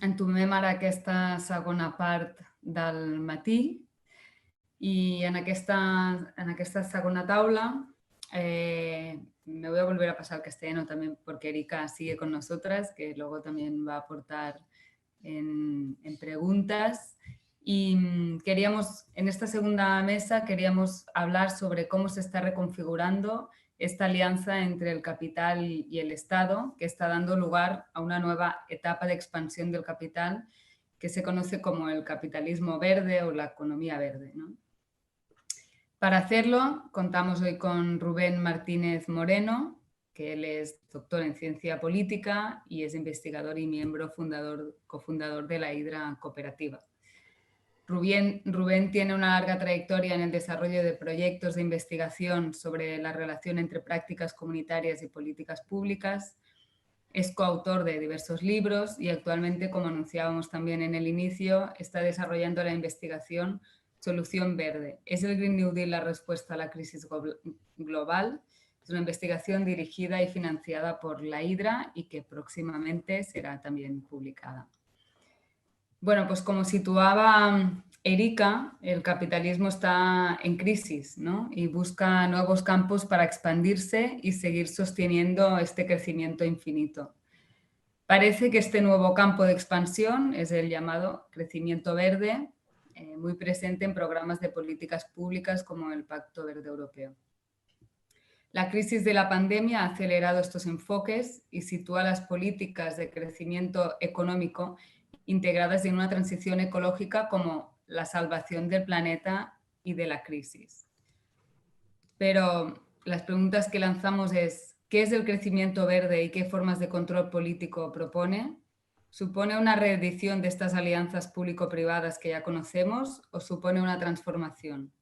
entomem ara aquesta segona part del matí y en esta segunda taula me voy a volver a pasar al castellano también porque Erika sigue con nosotras, que luego también va a aportar en preguntas. Y queríamos, en esta segunda mesa, queríamos hablar sobre cómo se está reconfigurando esta alianza entre el capital y el Estado, que está dando lugar a una nueva etapa de expansión del capital que se conoce como el capitalismo verde o la economía verde, ¿no? Para hacerlo, contamos hoy con Rubén Martínez Moreno, que él es doctor en ciencia política y es investigador y miembro cofundador de la Hidra Cooperativa. Rubén tiene una larga trayectoria en el desarrollo de proyectos de investigación sobre la relación entre prácticas comunitarias y políticas públicas. Es coautor de diversos libros y actualmente, como anunciábamos también en el inicio, está desarrollando la investigación Solución Verde. ¿Es el Green New Deal la respuesta a la crisis global? Es una investigación dirigida y financiada por la Hidra y que próximamente será también publicada. Bueno, pues como situaba Erika, el capitalismo está en crisis, ¿no? Y busca nuevos campos para expandirse y seguir sosteniendo este crecimiento infinito. Parece que este nuevo campo de expansión es el llamado crecimiento verde, muy presente en programas de políticas públicas como el Pacto Verde Europeo. La crisis de la pandemia ha acelerado estos enfoques y sitúa las políticas de crecimiento económico integradas en una transición ecológica como la salvación del planeta y de la crisis. Pero las preguntas que lanzamos es, ¿qué es el crecimiento verde y qué formas de control político propone? ¿Supone una reedición de estas alianzas público-privadas que ya conocemos o supone una transformación?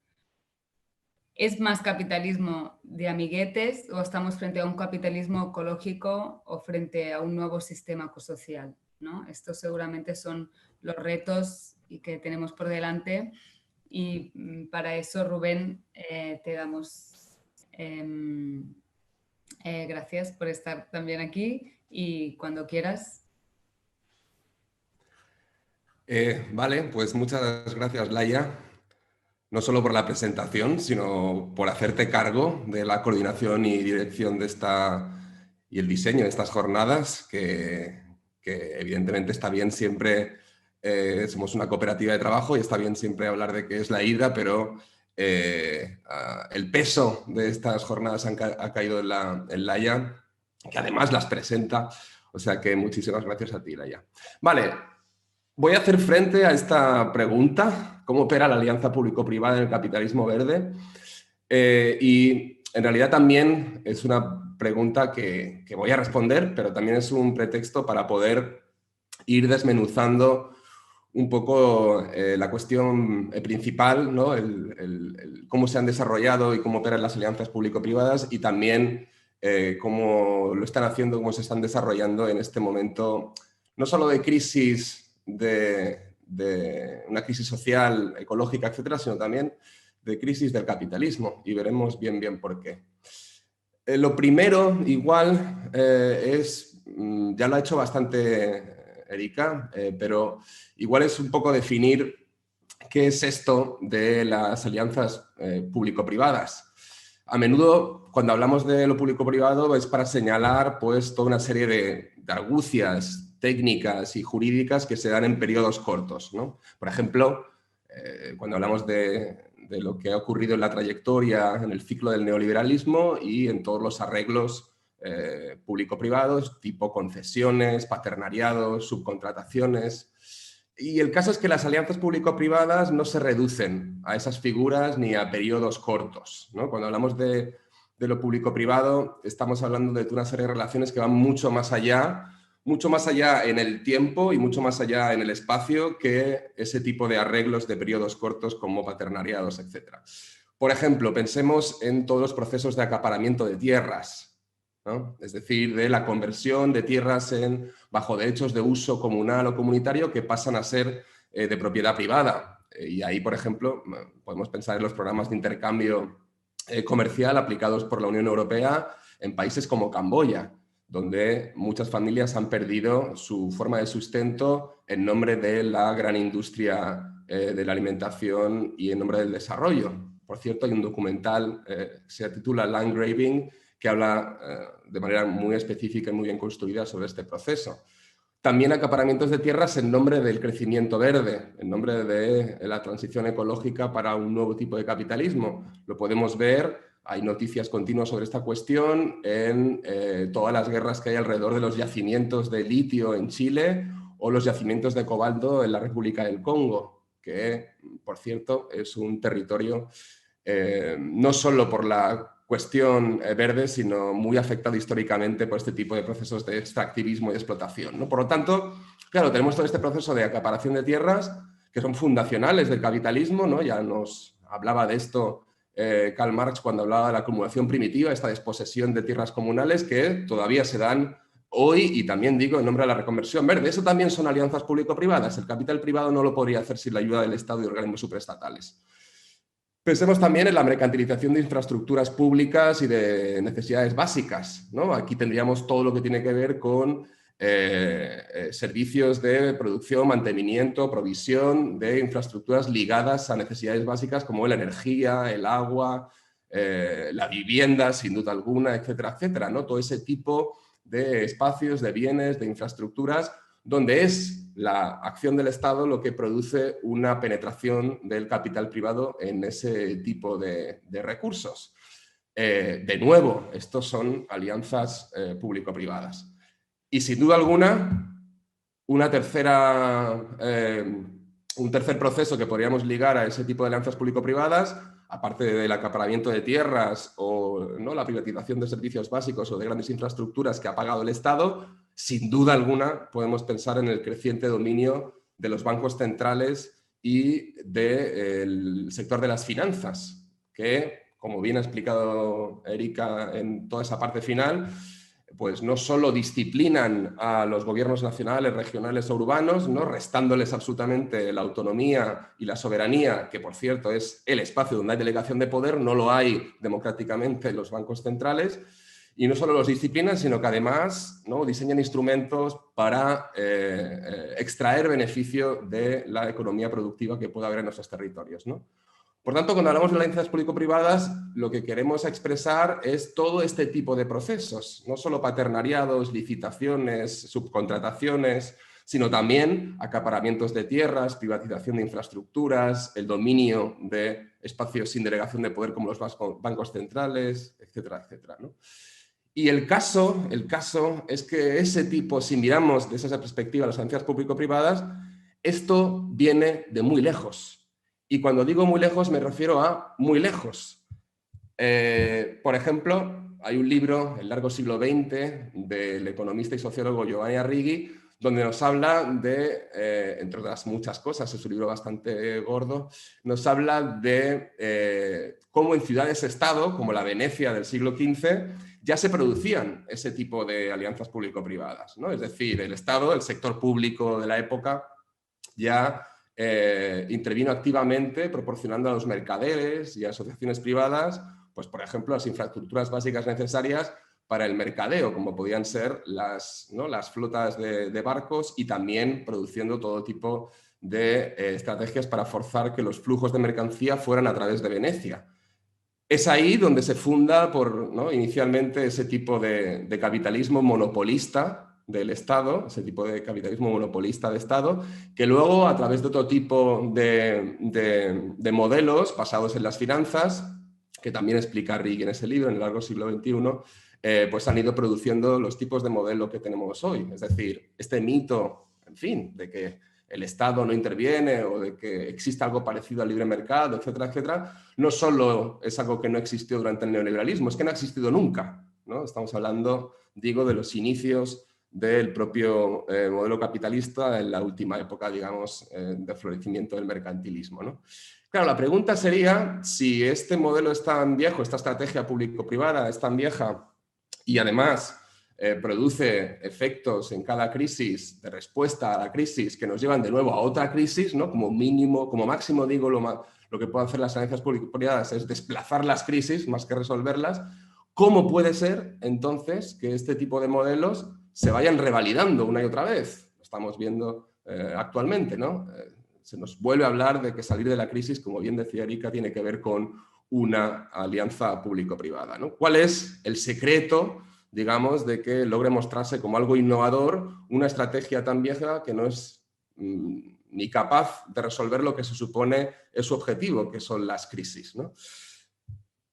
¿Es más capitalismo de amiguetes o estamos frente a un capitalismo ecológico o frente a un nuevo sistema ecosocial, ¿no? Estos seguramente son los retos y que tenemos por delante y para eso, Rubén, te damos gracias por estar también aquí y cuando quieras. Vale, pues muchas gracias, Laia, no solo por la presentación, sino por hacerte cargo de la coordinación y dirección de y el diseño de estas jornadas, que evidentemente está bien siempre, somos una cooperativa de trabajo y está bien siempre hablar de qué es la Hidra, pero el peso de estas jornadas ha caído en Laia, que además las presenta, o sea que muchísimas gracias a ti, Laia. Vale. Voy a hacer frente a esta pregunta, ¿cómo opera la alianza público-privada en el capitalismo verde? Y en realidad también es una pregunta que voy a responder, pero también es un pretexto para poder ir desmenuzando un poco la cuestión principal, ¿no? Cómo se han desarrollado y cómo operan las alianzas público-privadas y también cómo lo están haciendo, cómo se están desarrollando en este momento, no solo de crisis de una crisis social, ecológica, etcétera, sino también de crisis del capitalismo y veremos bien por qué. Lo primero, igual, ya lo ha hecho bastante Erika, pero igual es un poco definir qué es esto de las alianzas público-privadas. A menudo, cuando hablamos de lo público-privado, es para señalar pues, toda una serie de argucias técnicas y jurídicas que se dan en periodos cortos, ¿no? Por ejemplo, cuando hablamos de lo que ha ocurrido en la trayectoria, en el ciclo del neoliberalismo y en todos los arreglos público-privados, tipo concesiones, paternariados, subcontrataciones. Y el caso es que las alianzas público-privadas no se reducen a esas figuras ni a periodos cortos, ¿no? Cuando hablamos de lo público-privado, estamos hablando de una serie de relaciones que van mucho más allá en el tiempo y mucho más allá en el espacio que ese tipo de arreglos de periodos cortos como paternariados, etc. Por ejemplo, pensemos en todos los procesos de acaparamiento de tierras, ¿no? Es decir, de la conversión de tierras bajo derechos de uso comunal o comunitario que pasan a ser de propiedad privada. Y ahí, por ejemplo, podemos pensar en los programas de intercambio comercial aplicados por la Unión Europea en países como Camboya, donde muchas familias han perdido su forma de sustento en nombre de la gran industria de la alimentación y en nombre del desarrollo. Por cierto, hay un documental, se titula Land Grabbing, que habla de manera muy específica y muy bien construida sobre este proceso. También acaparamientos de tierras en nombre del crecimiento verde, en nombre de la transición ecológica para un nuevo tipo de capitalismo. Lo podemos ver, hay noticias continuas sobre esta cuestión en todas las guerras que hay alrededor de los yacimientos de litio en Chile o los yacimientos de cobalto en la República del Congo, que, por cierto, es un territorio no solo por la cuestión verde, sino muy afectado históricamente por este tipo de procesos de extractivismo y de explotación, ¿no? Por lo tanto, claro, tenemos todo este proceso de acaparación de tierras que son fundacionales del capitalismo, ¿no? Ya nos hablaba de esto Karl Marx cuando hablaba de la acumulación primitiva, esta desposesión de tierras comunales que todavía se dan hoy y también digo en nombre de la reconversión verde. Eso también son alianzas público-privadas. El capital privado no lo podría hacer sin la ayuda del Estado y organismos supraestatales. Pensemos también en la mercantilización de infraestructuras públicas y de necesidades básicas, ¿no? Aquí tendríamos todo lo que tiene que ver con servicios de producción, mantenimiento, provisión de infraestructuras ligadas a necesidades básicas como la energía, el agua, la vivienda, sin duda alguna, etcétera, etcétera, ¿no? Todo ese tipo de espacios, de bienes, de infraestructuras, donde es la acción del Estado lo que produce una penetración del capital privado en ese tipo de recursos. De nuevo, estos son alianzas público-privadas. Y sin duda alguna, un tercer proceso que podríamos ligar a ese tipo de alianzas público-privadas, aparte del acaparamiento de tierras o, ¿no?, la privatización de servicios básicos o de grandes infraestructuras que ha pagado el Estado, sin duda alguna podemos pensar en el creciente dominio de los bancos centrales y del sector de las finanzas, que, como bien ha explicado Erika en toda esa parte final, pues no solo disciplinan a los gobiernos nacionales, regionales o urbanos, ¿no?, restándoles absolutamente la autonomía y la soberanía, que por cierto es el espacio donde hay delegación de poder, no lo hay democráticamente en los bancos centrales, y no solo los disciplinan, sino que además, ¿no?, diseñan instrumentos para extraer beneficio de la economía productiva que pueda haber en nuestros territorios, ¿no? Por tanto, cuando hablamos de alianzas público-privadas, lo que queremos expresar es todo este tipo de procesos, no solo paternariados, licitaciones, subcontrataciones, sino también acaparamientos de tierras, privatización de infraestructuras, el dominio de espacios sin delegación de poder como los bancos centrales, etcétera, etcétera, ¿no? Y el caso es que ese tipo, si miramos desde esa perspectiva las alianzas público-privadas, esto viene de muy lejos. Y cuando digo muy lejos me refiero a muy lejos. Por ejemplo, hay un libro, El largo siglo XX, del economista y sociólogo Giovanni Arrighi, donde nos habla de, entre otras muchas cosas, es un libro bastante gordo, nos habla de cómo en ciudades-estado, como la Venecia del siglo XV, ya se producían ese tipo de alianzas público-privadas, ¿no? Es decir, el Estado, el sector público de la época, ya intervino activamente proporcionando a los mercaderes y a asociaciones privadas, pues por ejemplo, las infraestructuras básicas necesarias para el mercadeo, como podían ser las flotas de barcos, y también produciendo todo tipo de estrategias para forzar que los flujos de mercancía fueran a través de Venecia. Es ahí donde se funda inicialmente ese tipo de capitalismo monopolista del Estado, ese tipo de capitalismo monopolista de Estado, que luego, a través de otro tipo de modelos basados en las finanzas, que también explica Arrighi en ese libro, en el largo siglo XXI, pues han ido produciendo los tipos de modelo que tenemos hoy. Es decir, este mito, en fin, de que el Estado no interviene o de que existe algo parecido al libre mercado, etcétera, etcétera, no solo es algo que no existió durante el neoliberalismo, es que no ha existido nunca, ¿no? Estamos hablando, digo, de los inicios del propio modelo capitalista en la última época, digamos, de florecimiento del mercantilismo, ¿no? Claro, la pregunta sería si este modelo es tan viejo, esta estrategia público-privada es tan vieja y además produce efectos en cada crisis de respuesta a la crisis que nos llevan de nuevo a otra crisis, ¿no? Como mínimo, como máximo, digo, lo que pueden hacer las alianzas público-privadas es desplazar las crisis más que resolverlas. ¿Cómo puede ser, entonces, que este tipo de modelos se vayan revalidando una y otra vez? Lo estamos viendo actualmente, ¿no? Se nos vuelve a hablar de que salir de la crisis, como bien decía Erika, tiene que ver con una alianza público-privada, ¿no? ¿Cuál es el secreto, digamos, de que logre mostrarse como algo innovador una estrategia tan vieja que no es ni capaz de resolver lo que se supone es su objetivo, que son las crisis, ¿no?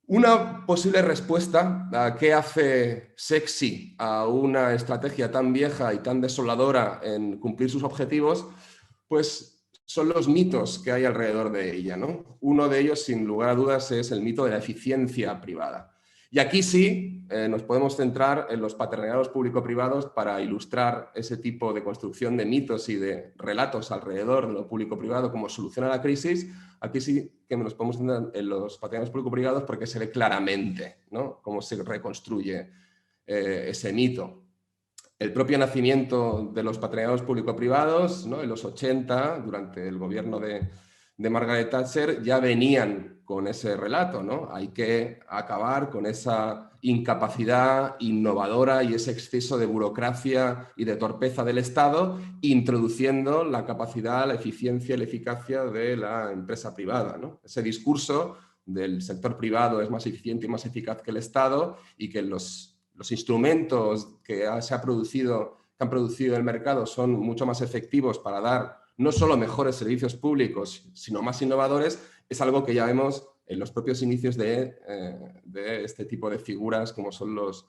Una posible respuesta a qué hace sexy a una estrategia tan vieja y tan desoladora en cumplir sus objetivos, pues son los mitos que hay alrededor de ella, ¿no? Uno de ellos, sin lugar a dudas, es el mito de la eficiencia privada. Y aquí sí nos podemos centrar en los patronatos público-privados para ilustrar ese tipo de construcción de mitos y de relatos alrededor de lo público-privado como solución a la crisis. Aquí sí que nos podemos centrar en los patronatos público-privados porque se ve claramente, ¿no?, cómo se reconstruye ese mito. El propio nacimiento de los patronatos público-privados, ¿no?, en los 80, durante el gobierno de Margaret Thatcher, ya venían con ese relato, ¿no? Hay que acabar con esa incapacidad innovadora y ese exceso de burocracia y de torpeza del Estado, introduciendo la capacidad, la eficiencia y la eficacia de la empresa privada, ¿no? Ese discurso del sector privado es más eficiente y más eficaz que el Estado y que los instrumentos que han producido el mercado son mucho más efectivos para dar no solo mejores servicios públicos, sino más innovadores, es algo que ya vemos en los propios inicios de este tipo de figuras como son los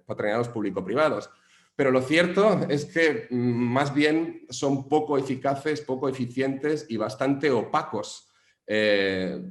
patronatos público-privados. Pero lo cierto es que más bien son poco eficaces, poco eficientes y bastante opacos. De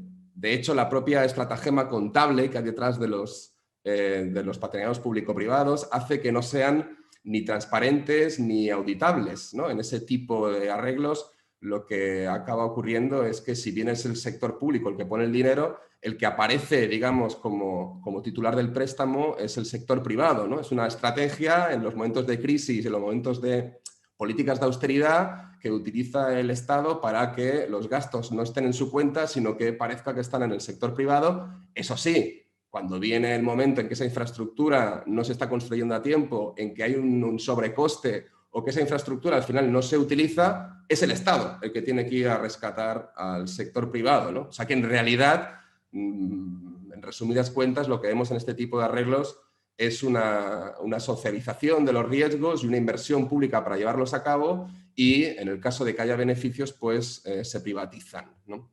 hecho, la propia estratagema contable que hay detrás de los patronatos público-privados hace que no sean ni transparentes ni auditables, ¿no? En ese tipo de arreglos lo que acaba ocurriendo es que si bien es el sector público el que pone el dinero, el que aparece, digamos, como titular del préstamo es el sector privado, ¿no? Es una estrategia en los momentos de crisis, en los momentos de políticas de austeridad que utiliza el Estado para que los gastos no estén en su cuenta, sino que parezca que están en el sector privado. Eso sí, cuando viene el momento en que esa infraestructura no se está construyendo a tiempo, en que hay un sobrecoste o que esa infraestructura al final no se utiliza, es el Estado el que tiene que ir a rescatar al sector privado, ¿no? O sea que en realidad, en resumidas cuentas, lo que vemos en este tipo de arreglos es una socialización de los riesgos y una inversión pública para llevarlos a cabo y en el caso de que haya beneficios, pues se privatizan, ¿no?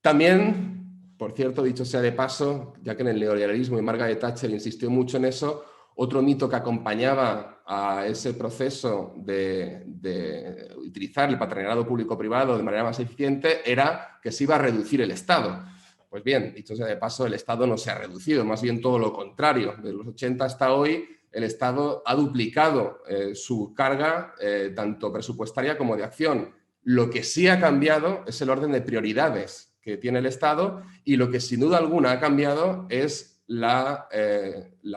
También, por cierto, dicho sea de paso, ya que en el neoliberalismo y Margaret Thatcher insistió mucho en eso, otro mito que acompañaba a ese proceso de utilizar el patronato público-privado de manera más eficiente era que se iba a reducir el Estado. Pues bien, dicho sea de paso, el Estado no se ha reducido, más bien todo lo contrario. De los 80 hasta hoy, el Estado ha duplicado su carga, tanto presupuestaria como de acción. Lo que sí ha cambiado es el orden de prioridades que tiene el Estado y lo que sin duda alguna ha cambiado es la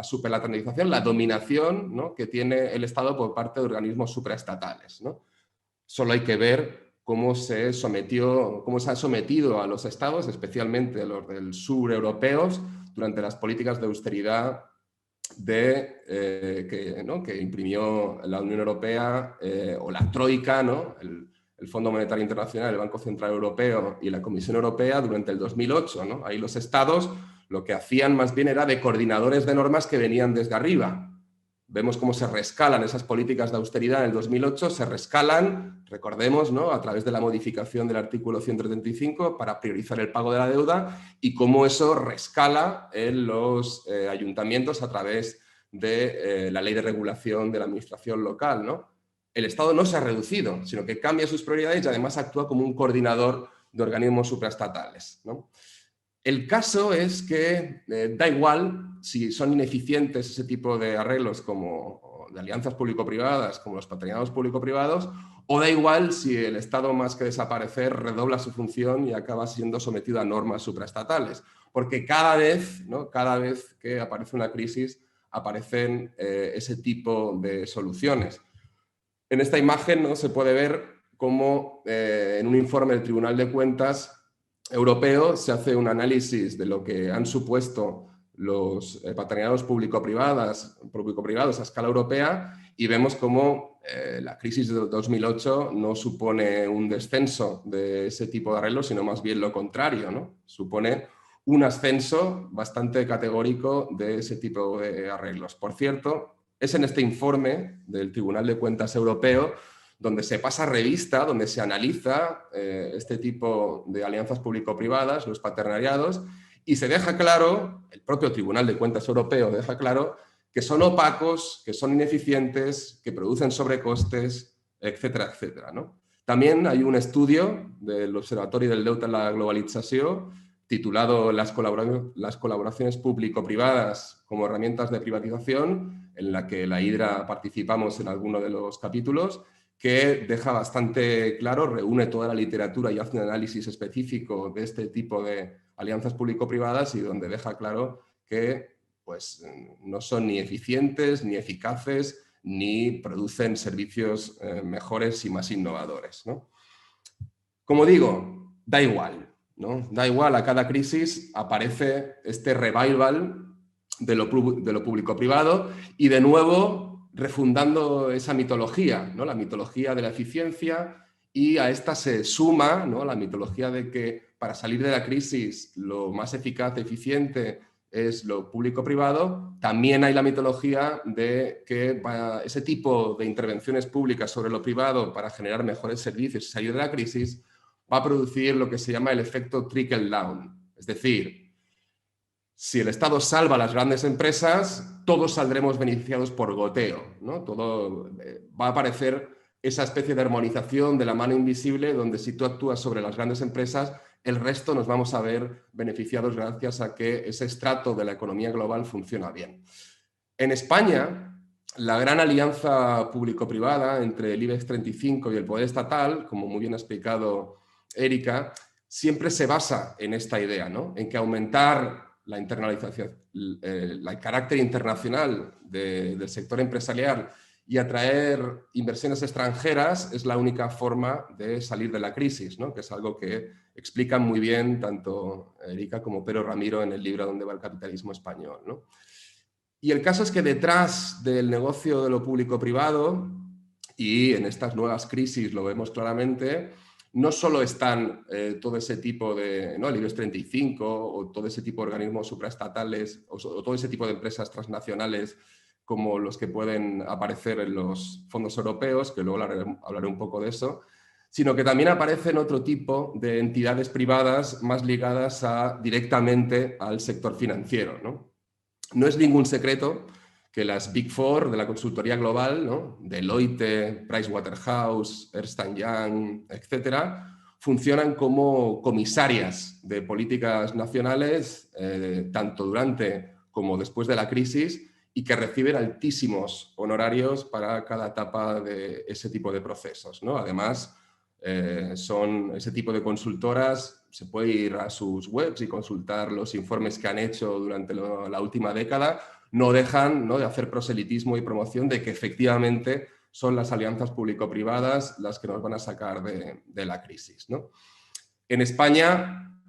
superlateralización, la dominación, ¿no?, que tiene el Estado por parte de organismos supraestatales, ¿no? Solo hay que ver cómo se ha sometido a los Estados, especialmente a los del sur europeos, durante las políticas de austeridad que imprimió la Unión Europea o la Troika, ¿no?, el Fondo Monetario Internacional, el Banco Central Europeo y la Comisión Europea durante el 2008, ¿no? Ahí los Estados lo que hacían más bien era de coordinadores de normas que venían desde arriba. Vemos cómo se rescalan esas políticas de austeridad en el 2008, se rescalan, recordemos, ¿no?, a través de la modificación del artículo 135 para priorizar el pago de la deuda y cómo eso rescala en los ayuntamientos a través de la ley de regulación de la administración local, ¿no? El Estado no se ha reducido, sino que cambia sus prioridades y además actúa como un coordinador de organismos supraestatales, ¿no? El caso es que da igual si son ineficientes ese tipo de arreglos como de alianzas público-privadas, como los patronatos público-privados, o da igual si el Estado, más que desaparecer, redobla su función y acaba siendo sometido a normas supraestatales. Porque cada vez, ¿no?, cada vez que aparece una crisis, aparecen ese tipo de soluciones. En esta imagen, ¿no?, se puede ver cómo en un informe del Tribunal de Cuentas europeo se hace un análisis de lo que han supuesto los partenariados público-privados a escala europea y vemos cómo la crisis de 2008 no supone un descenso de ese tipo de arreglos, sino más bien lo contrario, ¿no? Supone un ascenso bastante categórico de ese tipo de arreglos. Por cierto, es en este informe del Tribunal de Cuentas Europeo donde se pasa revista, donde se analiza este tipo de alianzas público-privadas, los partenariados, y se deja claro, el propio Tribunal de Cuentas Europeo deja claro, que son opacos, que son ineficientes, que producen sobrecostes, etcétera, etcétera, ¿no? También hay un estudio del Observatorio del Deute en la Globalització, titulado Las colaboraciones público-privadas como herramientas de privatización, en la que la Hidra participamos en alguno de los capítulos, que deja bastante claro, reúne toda la literatura y hace un análisis específico de este tipo de alianzas público-privadas y donde deja claro que pues, no son ni eficientes, ni eficaces, ni producen servicios mejores y más innovadores, ¿no? Como digo, da igual, ¿no? Da igual, a cada crisis aparece este revival de lo público-privado y de nuevo refundando esa mitología, ¿no? La mitología de la eficiencia, y a esta se suma, ¿no?, la mitología de que para salir de la crisis lo más eficaz, eficiente es lo público-privado. También hay la mitología de que ese tipo de intervenciones públicas sobre lo privado para generar mejores servicios y salir de la crisis va a producir lo que se llama el efecto trickle down. Es decir, si el Estado salva a las grandes empresas, todos saldremos beneficiados por goteo, ¿no? Todo va a aparecer esa especie de armonización de la mano invisible, donde si tú actúas sobre las grandes empresas, el resto nos vamos a ver beneficiados gracias a que ese estrato de la economía global funciona bien. En España, la gran alianza público-privada entre el IBEX 35 y el poder estatal, como muy bien ha explicado Erika, siempre se basa en esta idea, ¿no? En que aumentar la internalización, el carácter internacional del sector empresarial y atraer inversiones extranjeras es la única forma de salir de la crisis, ¿no? Que es algo que explican muy bien tanto Erika como Pedro Ramiro en el libro Dónde va el capitalismo español, ¿no? Y el caso es que detrás del negocio de lo público-privado, y en estas nuevas crisis lo vemos claramente, no solo están todo ese tipo de, ¿no?, el IBEX 35 o todo ese tipo de organismos supraestatales o todo ese tipo de empresas transnacionales como los que pueden aparecer en los fondos europeos, que luego hablaré un poco de eso, sino que también aparecen otro tipo de entidades privadas más ligadas directamente al sector financiero, ¿no? No es ningún secreto que las Big Four de la consultoría global, ¿no?, Deloitte, Pricewaterhouse, Ernst & Young, etcétera, funcionan como comisarias de políticas nacionales, tanto durante como después de la crisis, y que reciben altísimos honorarios para cada etapa de ese tipo de procesos, ¿no? Además, son ese tipo de consultoras, se puede ir a sus webs y consultar los informes que han hecho durante la última década, no dejan, ¿no?, de hacer proselitismo y promoción de que efectivamente son las alianzas público-privadas las que nos van a sacar de la crisis, ¿no? En España,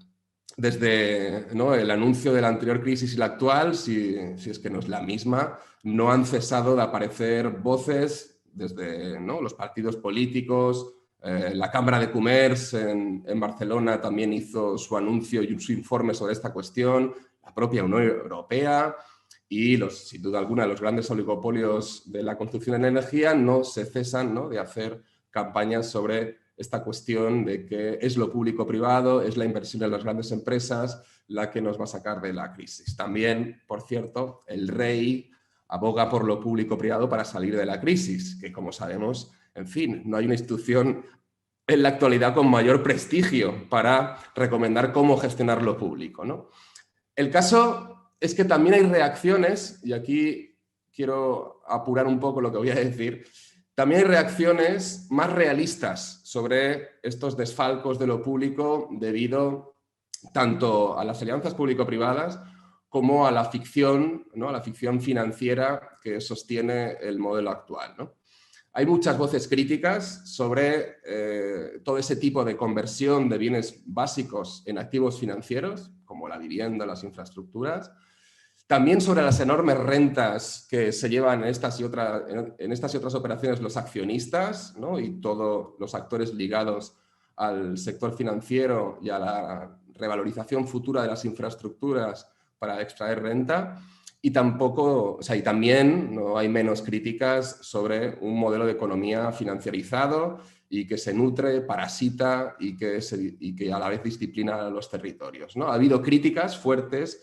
desde, ¿no?, el anuncio de la anterior crisis y la actual, si es que no es la misma, no han cesado de aparecer voces desde, ¿no?, los partidos políticos. La Cámara de Comercio en Barcelona también hizo su anuncio y su informe sobre esta cuestión, la propia Unión Europea y, sin duda alguna, los grandes oligopolios de la construcción en energía no se cesan, ¿no?, de hacer campañas sobre esta cuestión de que es lo público-privado, es la inversión en las grandes empresas la que nos va a sacar de la crisis. También, por cierto, el rey aboga por lo público-privado para salir de la crisis, que, como sabemos, en fin, no hay una institución en la actualidad con mayor prestigio para recomendar cómo gestionar lo público, ¿no? El caso es que también hay reacciones, y aquí quiero apurar un poco lo que voy a decir, también hay reacciones más realistas sobre estos desfalcos de lo público debido tanto a las alianzas público-privadas como a la ficción, ¿no?, a la ficción financiera que sostiene el modelo actual, ¿no? Hay muchas voces críticas sobre todo ese tipo de conversión de bienes básicos en activos financieros, como la vivienda, las infraestructuras. También sobre las enormes rentas que se llevan en estas y otras operaciones los accionistas, ¿no? Y todos los actores ligados al sector financiero y a la revalorización futura de las infraestructuras para extraer renta. Y también no hay menos críticas sobre un modelo de economía financiarizado y que se nutre, parasita y que a la vez disciplina a los territorios, ¿no? Ha habido críticas fuertes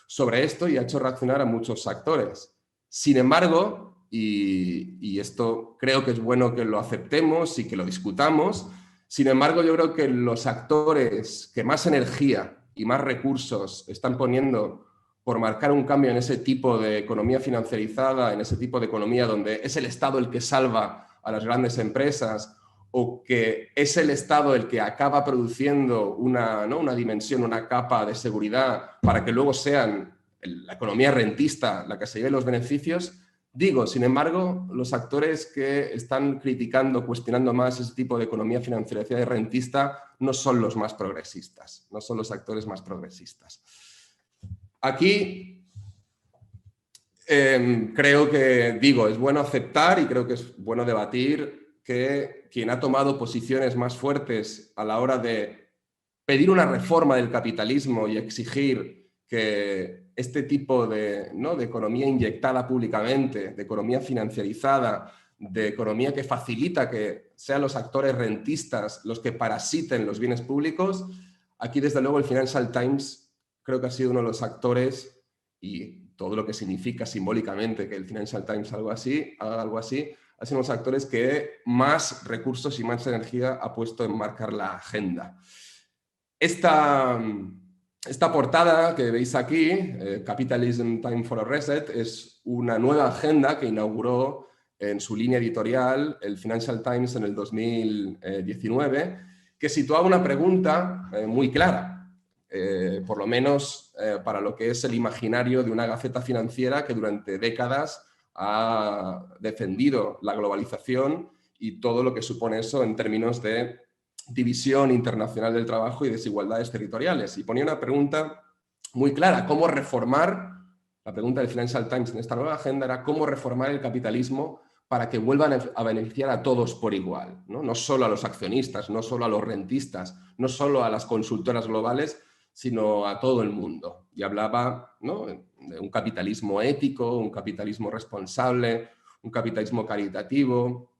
sobre esto y ha hecho reaccionar a muchos actores. Sin embargo, y esto creo que es bueno que lo aceptemos y que lo discutamos, sin embargo yo creo que los actores que más energía y más recursos están poniendo por marcar un cambio en ese tipo de economía financiarizada, en ese tipo de economía donde es el Estado el que salva a las grandes empresas o que es el Estado el que acaba produciendo una dimensión, una capa de seguridad para que luego sean la economía rentista la que se lleve los beneficios. Digo, sin embargo, los actores que están criticando, cuestionando más ese tipo de economía financiarizada y rentista no son los más progresistas, no son los actores más progresistas. Aquí creo que, es bueno aceptar y creo que es bueno debatir que quien ha tomado posiciones más fuertes a la hora de pedir una reforma del capitalismo y exigir que este tipo de economía inyectada públicamente, de economía financiarizada, de economía que facilita que sean los actores rentistas los que parasiten los bienes públicos, aquí desde luego el Financial Times creo que ha sido uno de los actores, y todo lo que significa simbólicamente que el Financial Times haga algo así, ha sido uno de los actores que más recursos y más energía ha puesto en marcar la agenda. Esta portada que veis aquí, Capitalism Time for a Reset, es una nueva agenda que inauguró en su línea editorial el Financial Times en el 2019, que situaba una pregunta muy clara. Por lo menos para lo que es el imaginario de una gaceta financiera que durante décadas ha defendido la globalización y todo lo que supone eso en términos de división internacional del trabajo y desigualdades territoriales. Y ponía una pregunta muy clara: ¿cómo reformar? La pregunta del Financial Times en esta nueva agenda era cómo reformar el capitalismo para que vuelvan a beneficiar a todos por igual, ¿no? No solo a los accionistas, no solo a los rentistas, no solo a las consultoras globales, sino a todo el mundo. Y hablaba, ¿no?, de un capitalismo ético, un capitalismo responsable, un capitalismo caritativo.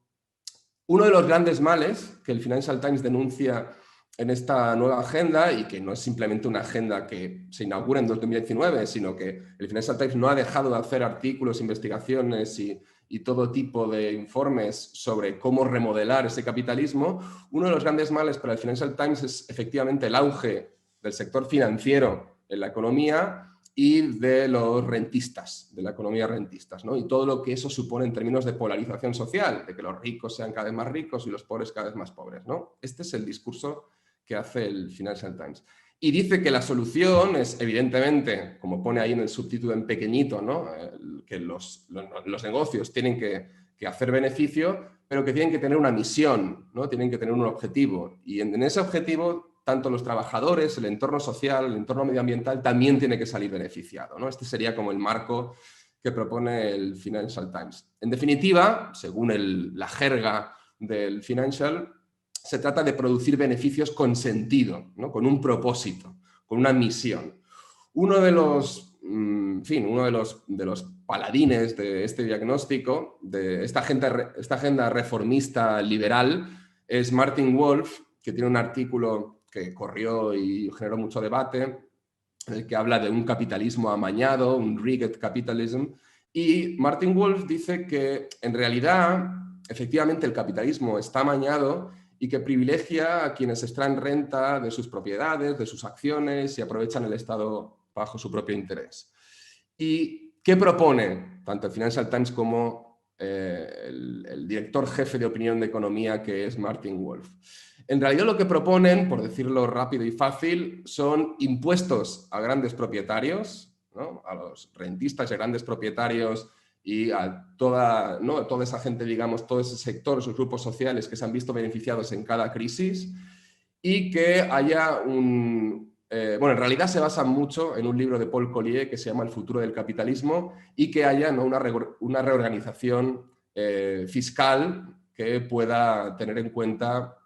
Uno de los grandes males que el Financial Times denuncia en esta nueva agenda, y que no es simplemente una agenda que se inaugura en 2019, sino que el Financial Times no ha dejado de hacer artículos, investigaciones y todo tipo de informes sobre cómo remodelar ese capitalismo. Uno de los grandes males para el Financial Times es efectivamente el auge del sector financiero en la economía y de los rentistas, de la economía rentistas, ¿no? Y todo lo que eso supone en términos de polarización social, de que los ricos sean cada vez más ricos y los pobres cada vez más pobres, ¿no? Este es el discurso que hace el Financial Times. Y dice que la solución es, evidentemente, como pone ahí en el subtítulo en pequeñito, ¿no?, que los negocios tienen que hacer beneficio, pero que tienen que tener una misión, ¿no? Tienen que tener un objetivo. Y en ese objetivo, tanto los trabajadores, el entorno social, el entorno medioambiental, también tiene que salir beneficiado, ¿no? Este sería como el marco que propone el Financial Times. En definitiva, según la jerga del Financial, se trata de producir beneficios con sentido, ¿no?, con un propósito, con una misión. Uno de los paladines de este diagnóstico, de esta agenda reformista liberal, es Martin Wolf, que tiene un artículo que corrió y generó mucho debate, en el que habla de un capitalismo amañado, un rigged capitalism, y Martin Wolf dice que en realidad, efectivamente, el capitalismo está amañado y que privilegia a quienes extraen renta de sus propiedades, de sus acciones y aprovechan el Estado bajo su propio interés. ¿Y qué propone tanto el Financial Times como el director jefe de opinión de economía, que es Martin Wolf? En realidad lo que proponen, por decirlo rápido y fácil, son impuestos a grandes propietarios, ¿no?, a los rentistas y grandes propietarios y a toda esa gente, digamos, todo ese sector, esos grupos sociales que se han visto beneficiados en cada crisis, y que haya bueno, en realidad se basa mucho en un libro de Paul Collier que se llama El futuro del capitalismo, y que haya una reorganización fiscal que pueda tener en cuenta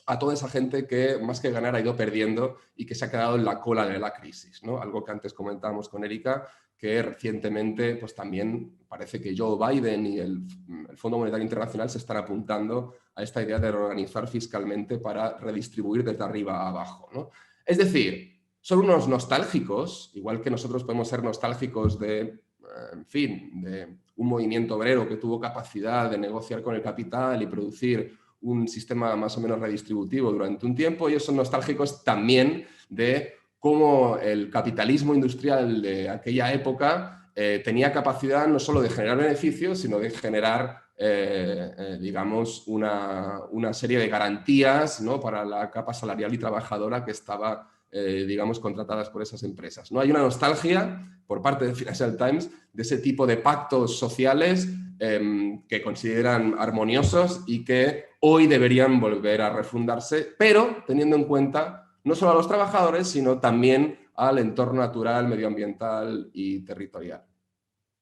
a toda esa gente que más que ganar ha ido perdiendo y que se ha quedado en la cola de la crisis, ¿no? Algo que antes comentábamos con Erika, que recientemente pues también parece que Joe Biden y el Fondo Monetario Internacional se están apuntando a esta idea de reorganizar fiscalmente para redistribuir desde arriba a abajo, ¿no? Es decir, son unos nostálgicos, igual que nosotros podemos ser nostálgicos de, en fin, de un movimiento obrero que tuvo capacidad de negociar con el capital y producir un sistema más o menos redistributivo durante un tiempo. Ellos son nostálgicos también de cómo el capitalismo industrial de aquella época tenía capacidad no solo de generar beneficios, sino de generar, digamos, una serie de garantías, ¿no?, para la capa salarial y trabajadora que estaba, digamos, contratadas por esas empresas, ¿no? Hay una nostalgia por parte de Financial Times de ese tipo de pactos sociales que consideran armoniosos y que hoy deberían volver a refundarse, pero teniendo en cuenta no solo a los trabajadores, sino también al entorno natural, medioambiental y territorial.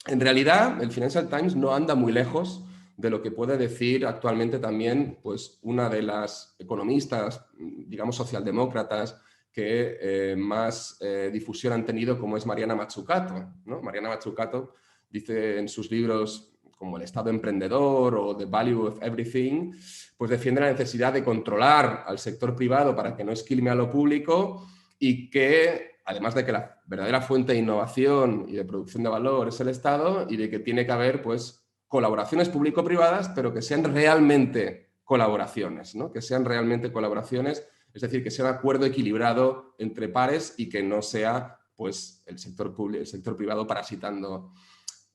En realidad, el Financial Times no anda muy lejos de lo que puede decir actualmente también pues, una de las economistas, digamos, socialdemócratas que más difusión han tenido, como es Mariana Mazzucato, ¿no? Mariana Mazzucato dice en sus libros como El Estado Emprendedor o The Value of Everything, pues defiende la necesidad de controlar al sector privado para que no esquilme a lo público, y que, además de que la verdadera fuente de innovación y de producción de valor es el Estado, y de que tiene que haber pues, colaboraciones público-privadas, pero que sean realmente colaboraciones, ¿no? Que sean realmente colaboraciones, es decir, que sea un acuerdo equilibrado entre pares y que no sea pues, el sector privado parasitando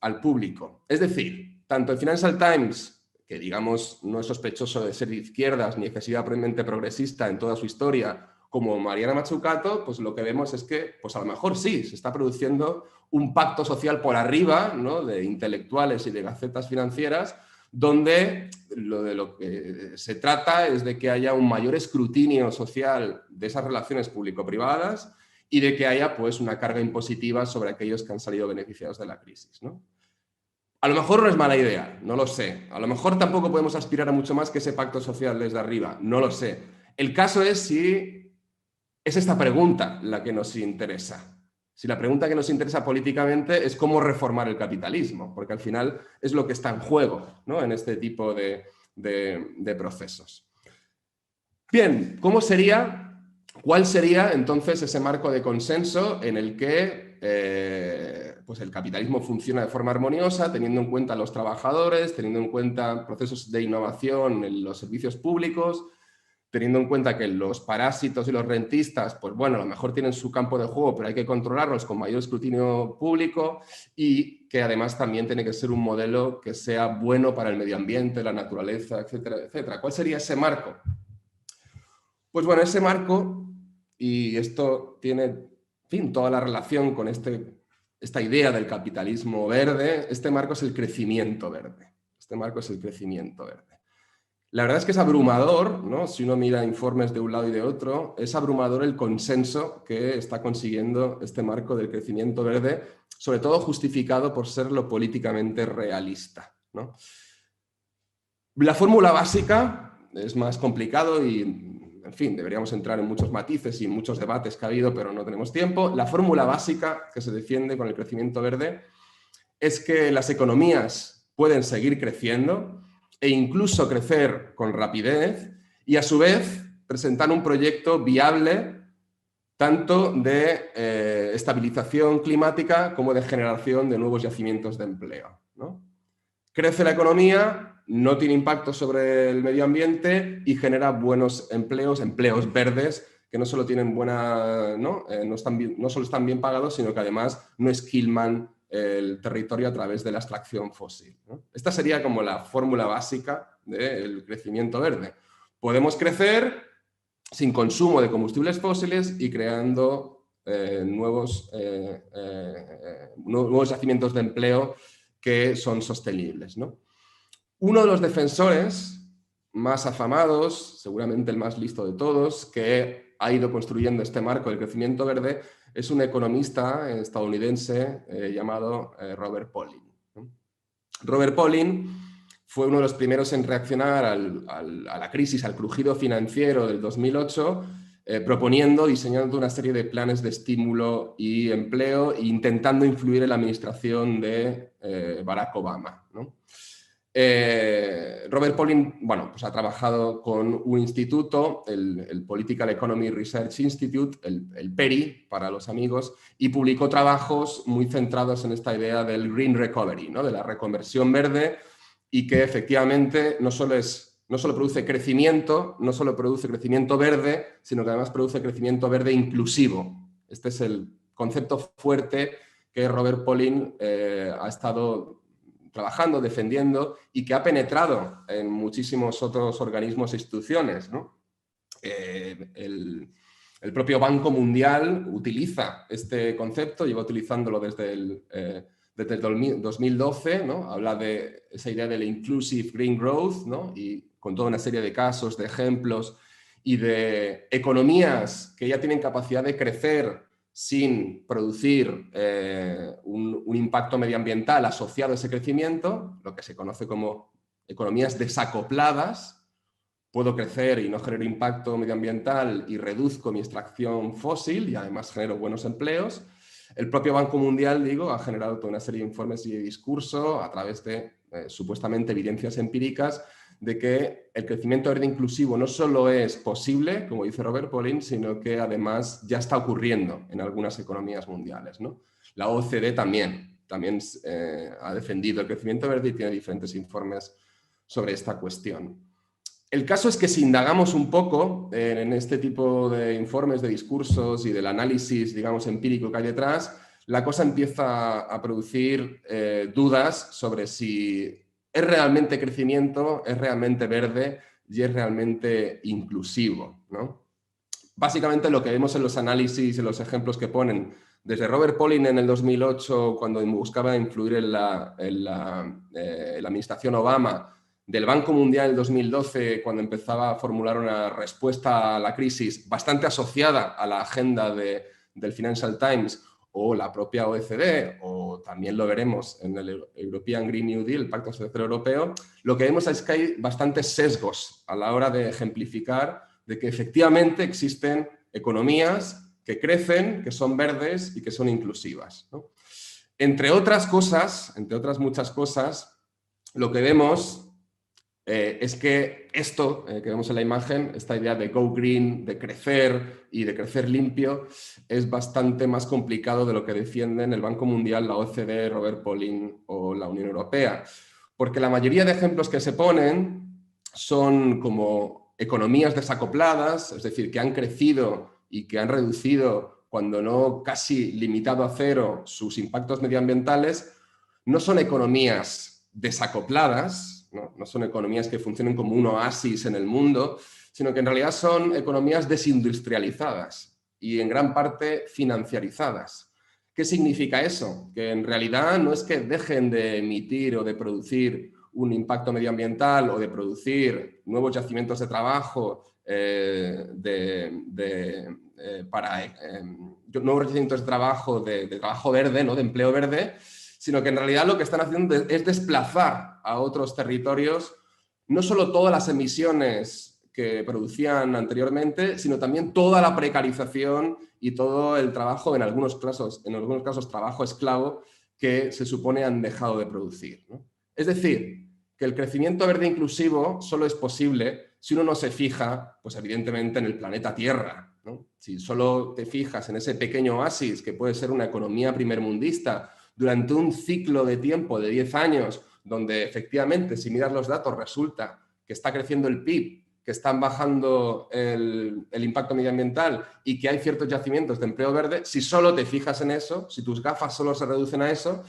al público. Es decir, tanto el Financial Times, que digamos no es sospechoso de ser de izquierdas ni excesivamente progresista en toda su historia, como Mariana Mazzucato, pues lo que vemos es que pues a lo mejor sí, se está produciendo un pacto social por arriba, ¿no?, de intelectuales y de gacetas financieras, donde lo que se trata es de que haya un mayor escrutinio social de esas relaciones público-privadas y de que haya pues, una carga impositiva sobre aquellos que han salido beneficiados de la crisis, ¿no? A lo mejor no es mala idea, no lo sé. A lo mejor tampoco podemos aspirar a mucho más que ese pacto social desde arriba, no lo sé. El caso es si es esta pregunta la que nos interesa. Si la pregunta que nos interesa políticamente es cómo reformar el capitalismo, porque al final es lo que está en juego, ¿no?, en este tipo de procesos. Bien, ¿cuál sería entonces ese marco de consenso en el que pues el capitalismo funciona de forma armoniosa, teniendo en cuenta a los trabajadores, teniendo en cuenta procesos de innovación en los servicios públicos, teniendo en cuenta que los parásitos y los rentistas, pues bueno, a lo mejor tienen su campo de juego, pero hay que controlarlos con mayor escrutinio público, y que además también tiene que ser un modelo que sea bueno para el medio ambiente, la naturaleza, etcétera, etcétera? ¿Cuál sería ese marco? Pues bueno, ese marco, y esto tiene, en fin, toda la relación con esta idea del capitalismo verde, este marco es el crecimiento verde. Este marco es el crecimiento verde. La verdad es que es abrumador, ¿no? Si uno mira informes de un lado y de otro, es abrumador el consenso que está consiguiendo este marco del crecimiento verde, sobre todo justificado por ser lo políticamente realista, ¿no? La fórmula básica es más complicado y, en fin, deberíamos entrar en muchos matices y en muchos debates que ha habido, pero no tenemos tiempo. La fórmula básica que se defiende con el crecimiento verde es que las economías pueden seguir creciendo e incluso crecer con rapidez, y a su vez presentar un proyecto viable tanto de estabilización climática como de generación de nuevos yacimientos de empleo, ¿no? Crece la economía, no tiene impacto sobre el medio ambiente y genera buenos empleos, empleos verdes, que no solo tienen buena, ¿no? No solo están bien pagados, sino que además no esquilman el territorio a través de la extracción fósil, ¿no? Esta sería como la fórmula básica del crecimiento verde. Podemos crecer sin consumo de combustibles fósiles y creando nuevos yacimientos de empleo que son sostenibles, ¿no? Uno de los defensores más afamados, seguramente el más listo de todos, que ha ido construyendo este marco del crecimiento verde, es un economista estadounidense llamado Robert Pollin, ¿no? Robert Pollin fue uno de los primeros en reaccionar a la crisis, al crujido financiero del 2008, proponiendo, diseñando una serie de planes de estímulo y empleo e intentando influir en la administración de Barack Obama, ¿no? Robert Pollin, bueno, pues ha trabajado con un instituto, el Political Economy Research Institute, el PERI para los amigos, y publicó trabajos muy centrados en esta idea del Green Recovery, ¿no? De la reconversión verde, y que efectivamente no solo produce crecimiento, no solo produce crecimiento verde, sino que además produce crecimiento verde inclusivo. Este es el concepto fuerte que Robert Pollin ha estado trabajando, defendiendo y que ha penetrado en muchísimos otros organismos e instituciones, ¿no? El propio Banco Mundial utiliza este concepto, lleva utilizándolo desde el 2012, ¿no? Habla de esa idea del inclusive green growth, ¿no? Y con toda una serie de casos, de ejemplos y de economías que ya tienen capacidad de crecer sin producir un impacto medioambiental asociado a ese crecimiento, lo que se conoce como economías desacopladas. Puedo crecer y no genero impacto medioambiental y reduzco mi extracción fósil y además genero buenos empleos. El propio Banco Mundial, digo, ha generado toda una serie de informes y de discurso a través de supuestamente evidencias empíricas de que el crecimiento verde inclusivo no solo es posible, como dice Robert Pollin, sino que además ya está ocurriendo en algunas economías mundiales, ¿no? La OCDE también ha defendido el crecimiento verde y tiene diferentes informes sobre esta cuestión. El caso es que si indagamos un poco en este tipo de informes, de discursos y del análisis, digamos, empírico que hay detrás, la cosa empieza a producir dudas sobre si es realmente crecimiento, es realmente verde y es realmente inclusivo, ¿no? Básicamente lo que vemos en los análisis y los ejemplos que ponen, desde Robert Pollin en el 2008, cuando buscaba influir en la administración Obama, del Banco Mundial en 2012, cuando empezaba a formular una respuesta a la crisis bastante asociada a la agenda del Financial Times o la propia OECD, o también lo veremos en el European Green New Deal, el Pacto Social Europeo, lo que vemos es que hay bastantes sesgos a la hora de ejemplificar de que efectivamente existen economías que crecen, que son verdes y que son inclusivas, ¿no? Entre otras cosas, entre otras muchas cosas, lo que vemos es que esto que vemos en la imagen, esta idea de go green, de crecer y de crecer limpio, es bastante más complicado de lo que defienden el Banco Mundial, la OCDE, Robert Pollin o la Unión Europea. Porque la mayoría de ejemplos que se ponen son como economías desacopladas, es decir, que han crecido y que han reducido, cuando no casi limitado a cero, sus impactos medioambientales. No son economías desacopladas, no son economías que funcionen como un oasis en el mundo, sino que en realidad son economías desindustrializadas y en gran parte financiarizadas. ¿Qué significa eso? Que en realidad no es que dejen de emitir o de producir un impacto medioambiental o de producir nuevos yacimientos de trabajo nuevos yacimientos de trabajo verde, ¿no? De empleo verde, sino que en realidad lo que están haciendo es desplazar a otros territorios no solo todas las emisiones que producían anteriormente, sino también toda la precarización y todo el trabajo, en algunos casos trabajo esclavo, que se supone han dejado de producir, ¿no? Es decir, que el crecimiento verde inclusivo solo es posible si uno no se fija, pues evidentemente, en el planeta Tierra, ¿no? Si solo te fijas en ese pequeño oasis que puede ser una economía primermundista durante un ciclo de tiempo de 10 años, donde efectivamente, si miras los datos, resulta que está creciendo el PIB, que están bajando el impacto medioambiental y que hay ciertos yacimientos de empleo verde, si solo te fijas en eso, si tus gafas solo se reducen a eso,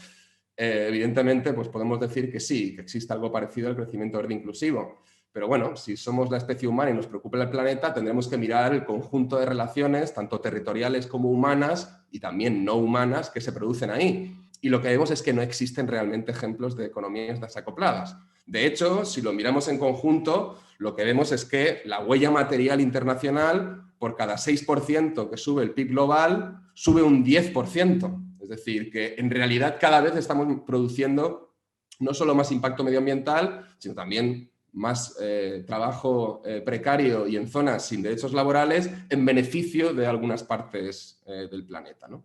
evidentemente pues podemos decir que sí, que existe algo parecido al crecimiento verde inclusivo. Pero bueno, si somos la especie humana y nos preocupa el planeta, tendremos que mirar el conjunto de relaciones, tanto territoriales como humanas y también no humanas, que se producen ahí. y lo que vemos es que no existen realmente ejemplos de economías desacopladas. De hecho, si lo miramos en conjunto, lo que vemos es que la huella material internacional, por cada 6% que sube el PIB global, sube un 10%. Es decir, que en realidad cada vez estamos produciendo no solo más impacto medioambiental, sino también más trabajo precario y en zonas sin derechos laborales en beneficio de algunas partes del planeta, ¿no?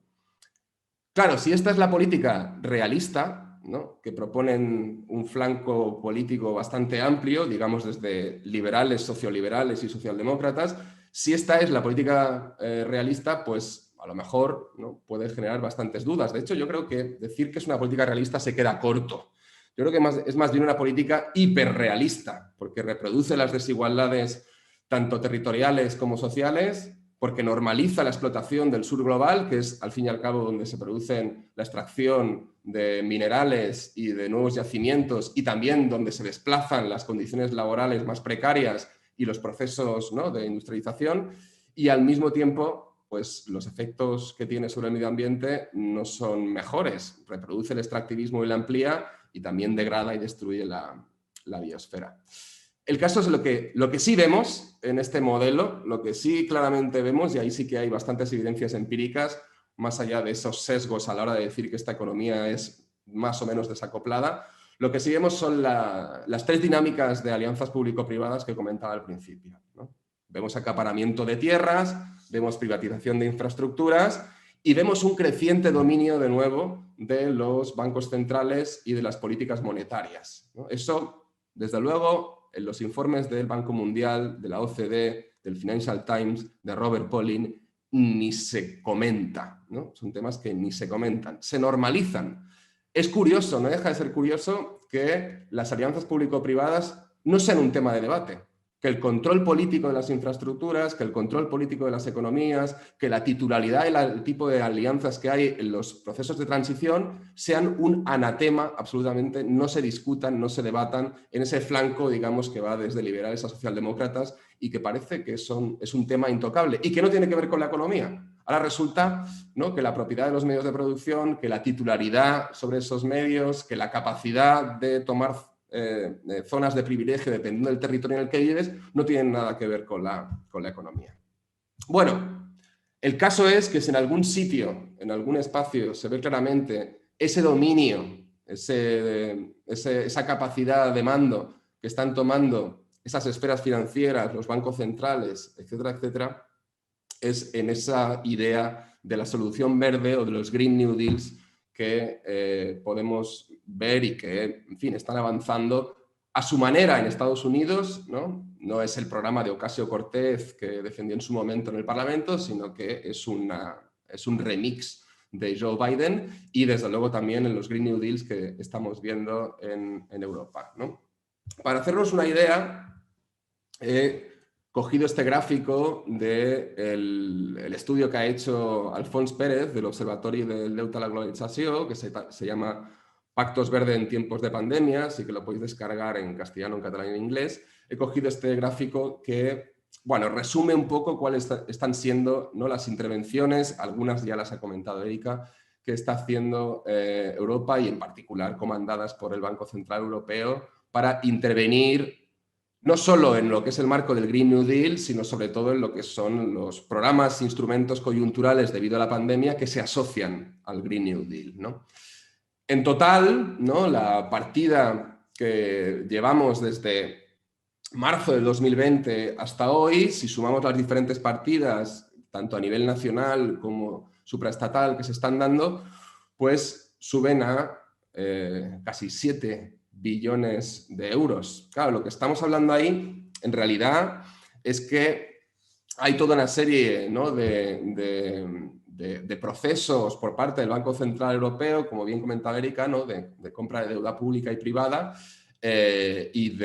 Claro, si esta es la política realista, ¿no?, que proponen un flanco político bastante amplio, digamos desde liberales, socioliberales y socialdemócratas, si esta es la política realista, pues a lo mejor, ¿no?, puede generar bastantes dudas. De hecho, yo creo que decir que es una política realista se queda corto. Yo creo que es más bien una política hiperrealista, porque reproduce las desigualdades tanto territoriales como sociales, porque normaliza la explotación del sur global, que es al fin y al cabo donde se producen la extracción de minerales y de nuevos yacimientos, y también donde se desplazan las condiciones laborales más precarias y los procesos, ¿no?, de industrialización, y al mismo tiempo, pues los efectos que tiene sobre el medio ambiente no son mejores. Reproduce el extractivismo y la amplía, y también degrada y destruye la biosfera. El caso es lo que sí vemos en este modelo, lo que sí claramente vemos, y ahí sí que hay bastantes evidencias empíricas, más allá de esos sesgos a la hora de decir que esta economía es más o menos desacoplada, lo que sí vemos son las tres dinámicas de alianzas público-privadas que comentaba al principio, ¿no? Vemos acaparamiento de tierras, vemos privatización de infraestructuras y vemos un creciente dominio, de nuevo, de los bancos centrales y de las políticas monetarias, ¿no? Eso, desde luego, en los informes del Banco Mundial, de la OCDE, del Financial Times, de Robert Pollin, ni se comenta, ¿no? Son temas que ni se comentan, se normalizan. Es curioso, no deja de ser curioso que las alianzas público-privadas no sean un tema de debate, que el control político de las infraestructuras, que el control político de las economías, que la titularidad y el tipo de alianzas que hay en los procesos de transición sean un anatema, absolutamente no se discutan, no se debatan en ese flanco, digamos, que va desde liberales a socialdemócratas y que parece que es un tema intocable y que no tiene que ver con la economía. Ahora resulta, ¿no?, que la propiedad de los medios de producción, que la titularidad sobre esos medios, que la capacidad de tomar zonas de privilegio dependiendo del territorio en el que vives, no tienen nada que ver con la economía. Bueno, el caso es que si en algún sitio, en algún espacio, se ve claramente ese dominio, esa capacidad de mando que están tomando esas esferas financieras, los bancos centrales, etcétera, etcétera, es en esa idea de la solución verde o de los Green New Deals que podemos ver y que, en fin, están avanzando a su manera en Estados Unidos, ¿no? No es el programa de Ocasio-Cortez que defendió en su momento en el Parlamento, sino que es un remix de Joe Biden y, desde luego, también en los Green New Deals que estamos viendo en Europa, ¿no? Para hacernos una idea, he cogido este gráfico del estudio que ha hecho Alfons Pérez del Observatorio del Deute a la Globalització, que se llama Pactos Verdes en tiempos de pandemia, así que lo podéis descargar en castellano, en catalán y en inglés. He cogido este gráfico que, bueno, resume un poco cuáles están siendo, ¿no?, las intervenciones, algunas ya las ha comentado Erika, que está haciendo Europa y en particular comandadas por el Banco Central Europeo para intervenir no solo en lo que es el marco del Green New Deal, sino sobre todo en lo que son los programas, instrumentos coyunturales debido a la pandemia que se asocian al Green New Deal, ¿no? En total, ¿no?, la partida que llevamos desde marzo del 2020 hasta hoy, si sumamos las diferentes partidas, tanto a nivel nacional como supraestatal que se están dando, pues suben a casi 7 billones de euros. Claro, lo que estamos hablando ahí, en realidad, es que hay toda una serie, ¿no?, de procesos por parte del Banco Central Europeo, como bien comentaba Erika, ¿no?, de compra de deuda pública y privada, y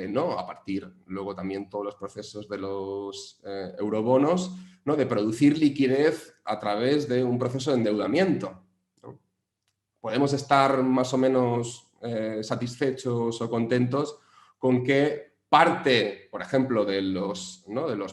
¿no?, a partir luego también todos los procesos de los eurobonos, ¿no?, de producir liquidez a través de un proceso de endeudamiento, ¿no? Podemos estar más o menos satisfechos o contentos con que parte, por ejemplo, de los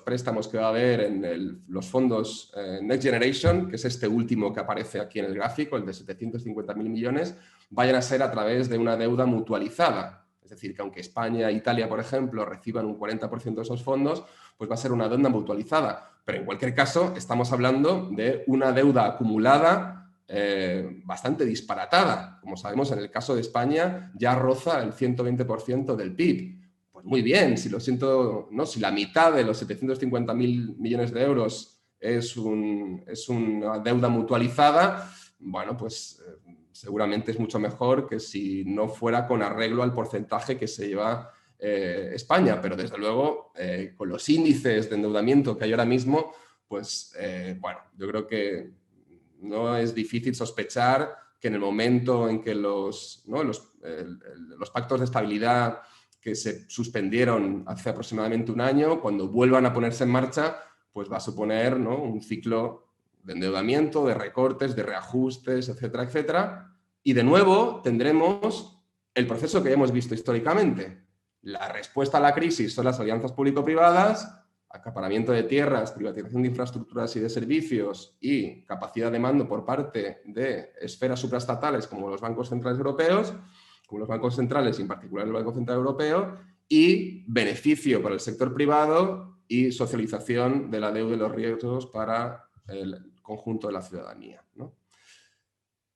préstamos que va a haber en los fondos Next Generation, que es este último que aparece aquí en el gráfico, el de 750.000 millones, vayan a ser a través de una deuda mutualizada. Es decir, que aunque España e Italia, por ejemplo, reciban un 40% de esos fondos, pues va a ser una deuda mutualizada. Pero en cualquier caso, estamos hablando de una deuda acumulada bastante disparatada. Como sabemos, en el caso de España ya roza el 120% del PIB. Pues muy bien, si la mitad de los 750.000 millones de euros es una deuda mutualizada, bueno, pues seguramente es mucho mejor que si no fuera con arreglo al porcentaje que se lleva España, pero desde luego con los índices de endeudamiento que hay ahora mismo, pues bueno, yo creo que no es difícil sospechar que en el momento en que los pactos de estabilidad que se suspendieron hace aproximadamente un año, cuando vuelvan a ponerse en marcha, pues va a suponer, ¿no?, un ciclo de endeudamiento, de recortes, de reajustes, etcétera, etcétera. Y de nuevo tendremos el proceso que ya hemos visto históricamente. La respuesta a la crisis son las alianzas público-privadas, acaparamiento de tierras, privatización de infraestructuras y de servicios y capacidad de mando por parte de esferas supraestatales como los bancos centrales europeos, como los bancos centrales y en particular el Banco Central Europeo, y beneficio para el sector privado y socialización de la deuda y los riesgos para el conjunto de la ciudadanía, ¿no?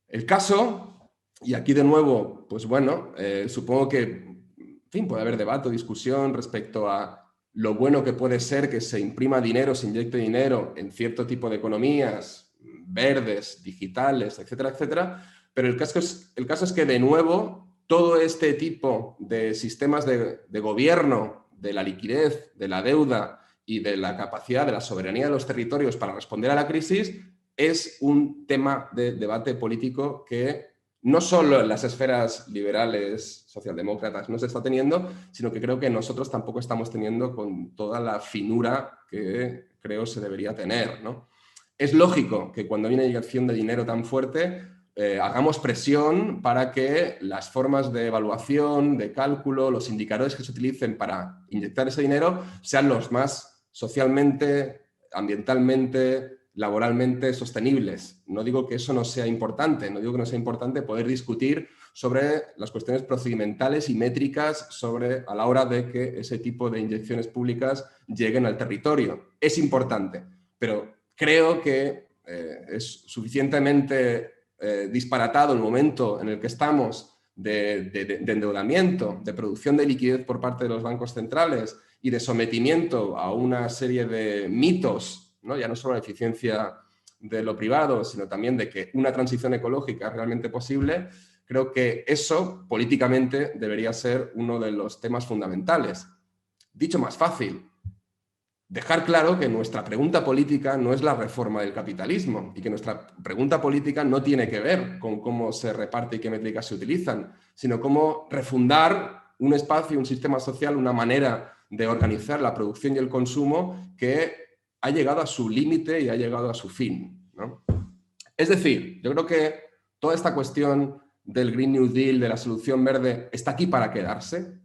El caso, y aquí de nuevo, pues bueno, supongo que, en fin, puede haber debate o discusión respecto a lo bueno que puede ser que se imprima dinero, se inyecte dinero en cierto tipo de economías verdes, digitales, etcétera, etcétera, pero el caso es que, de nuevo, todo este tipo de sistemas de gobierno, de la liquidez, de la deuda y de la capacidad de la soberanía de los territorios para responder a la crisis es un tema de debate político que no solo en las esferas liberales, socialdemócratas no se está teniendo, sino que creo que nosotros tampoco estamos teniendo con toda la finura que creo se debería tener, ¿no? Es lógico que cuando hay una inyección de dinero tan fuerte, hagamos presión para que las formas de evaluación, de cálculo, los indicadores que se utilicen para inyectar ese dinero sean los más socialmente, ambientalmente, laboralmente sostenibles. No digo que eso no sea importante, no digo que no sea importante poder discutir sobre las cuestiones procedimentales y métricas a la hora de que ese tipo de inyecciones públicas lleguen al territorio. Es importante, pero creo que es suficientemente disparatado el momento en el que estamos de endeudamiento, de producción de liquidez por parte de los bancos centrales y de sometimiento a una serie de mitos, ¿no?, ya no solo la eficiencia de lo privado, sino también de que una transición ecológica es realmente posible. Creo que eso, políticamente, debería ser uno de los temas fundamentales. Dicho más fácil, dejar claro que nuestra pregunta política no es la reforma del capitalismo y que nuestra pregunta política no tiene que ver con cómo se reparte y qué métricas se utilizan, sino cómo refundar un espacio, un sistema social, una manera de organizar la producción y el consumo que ha llegado a su límite y ha llegado a su fin, ¿no? Es decir, yo creo que toda esta cuestión del Green New Deal, de la solución verde, está aquí para quedarse.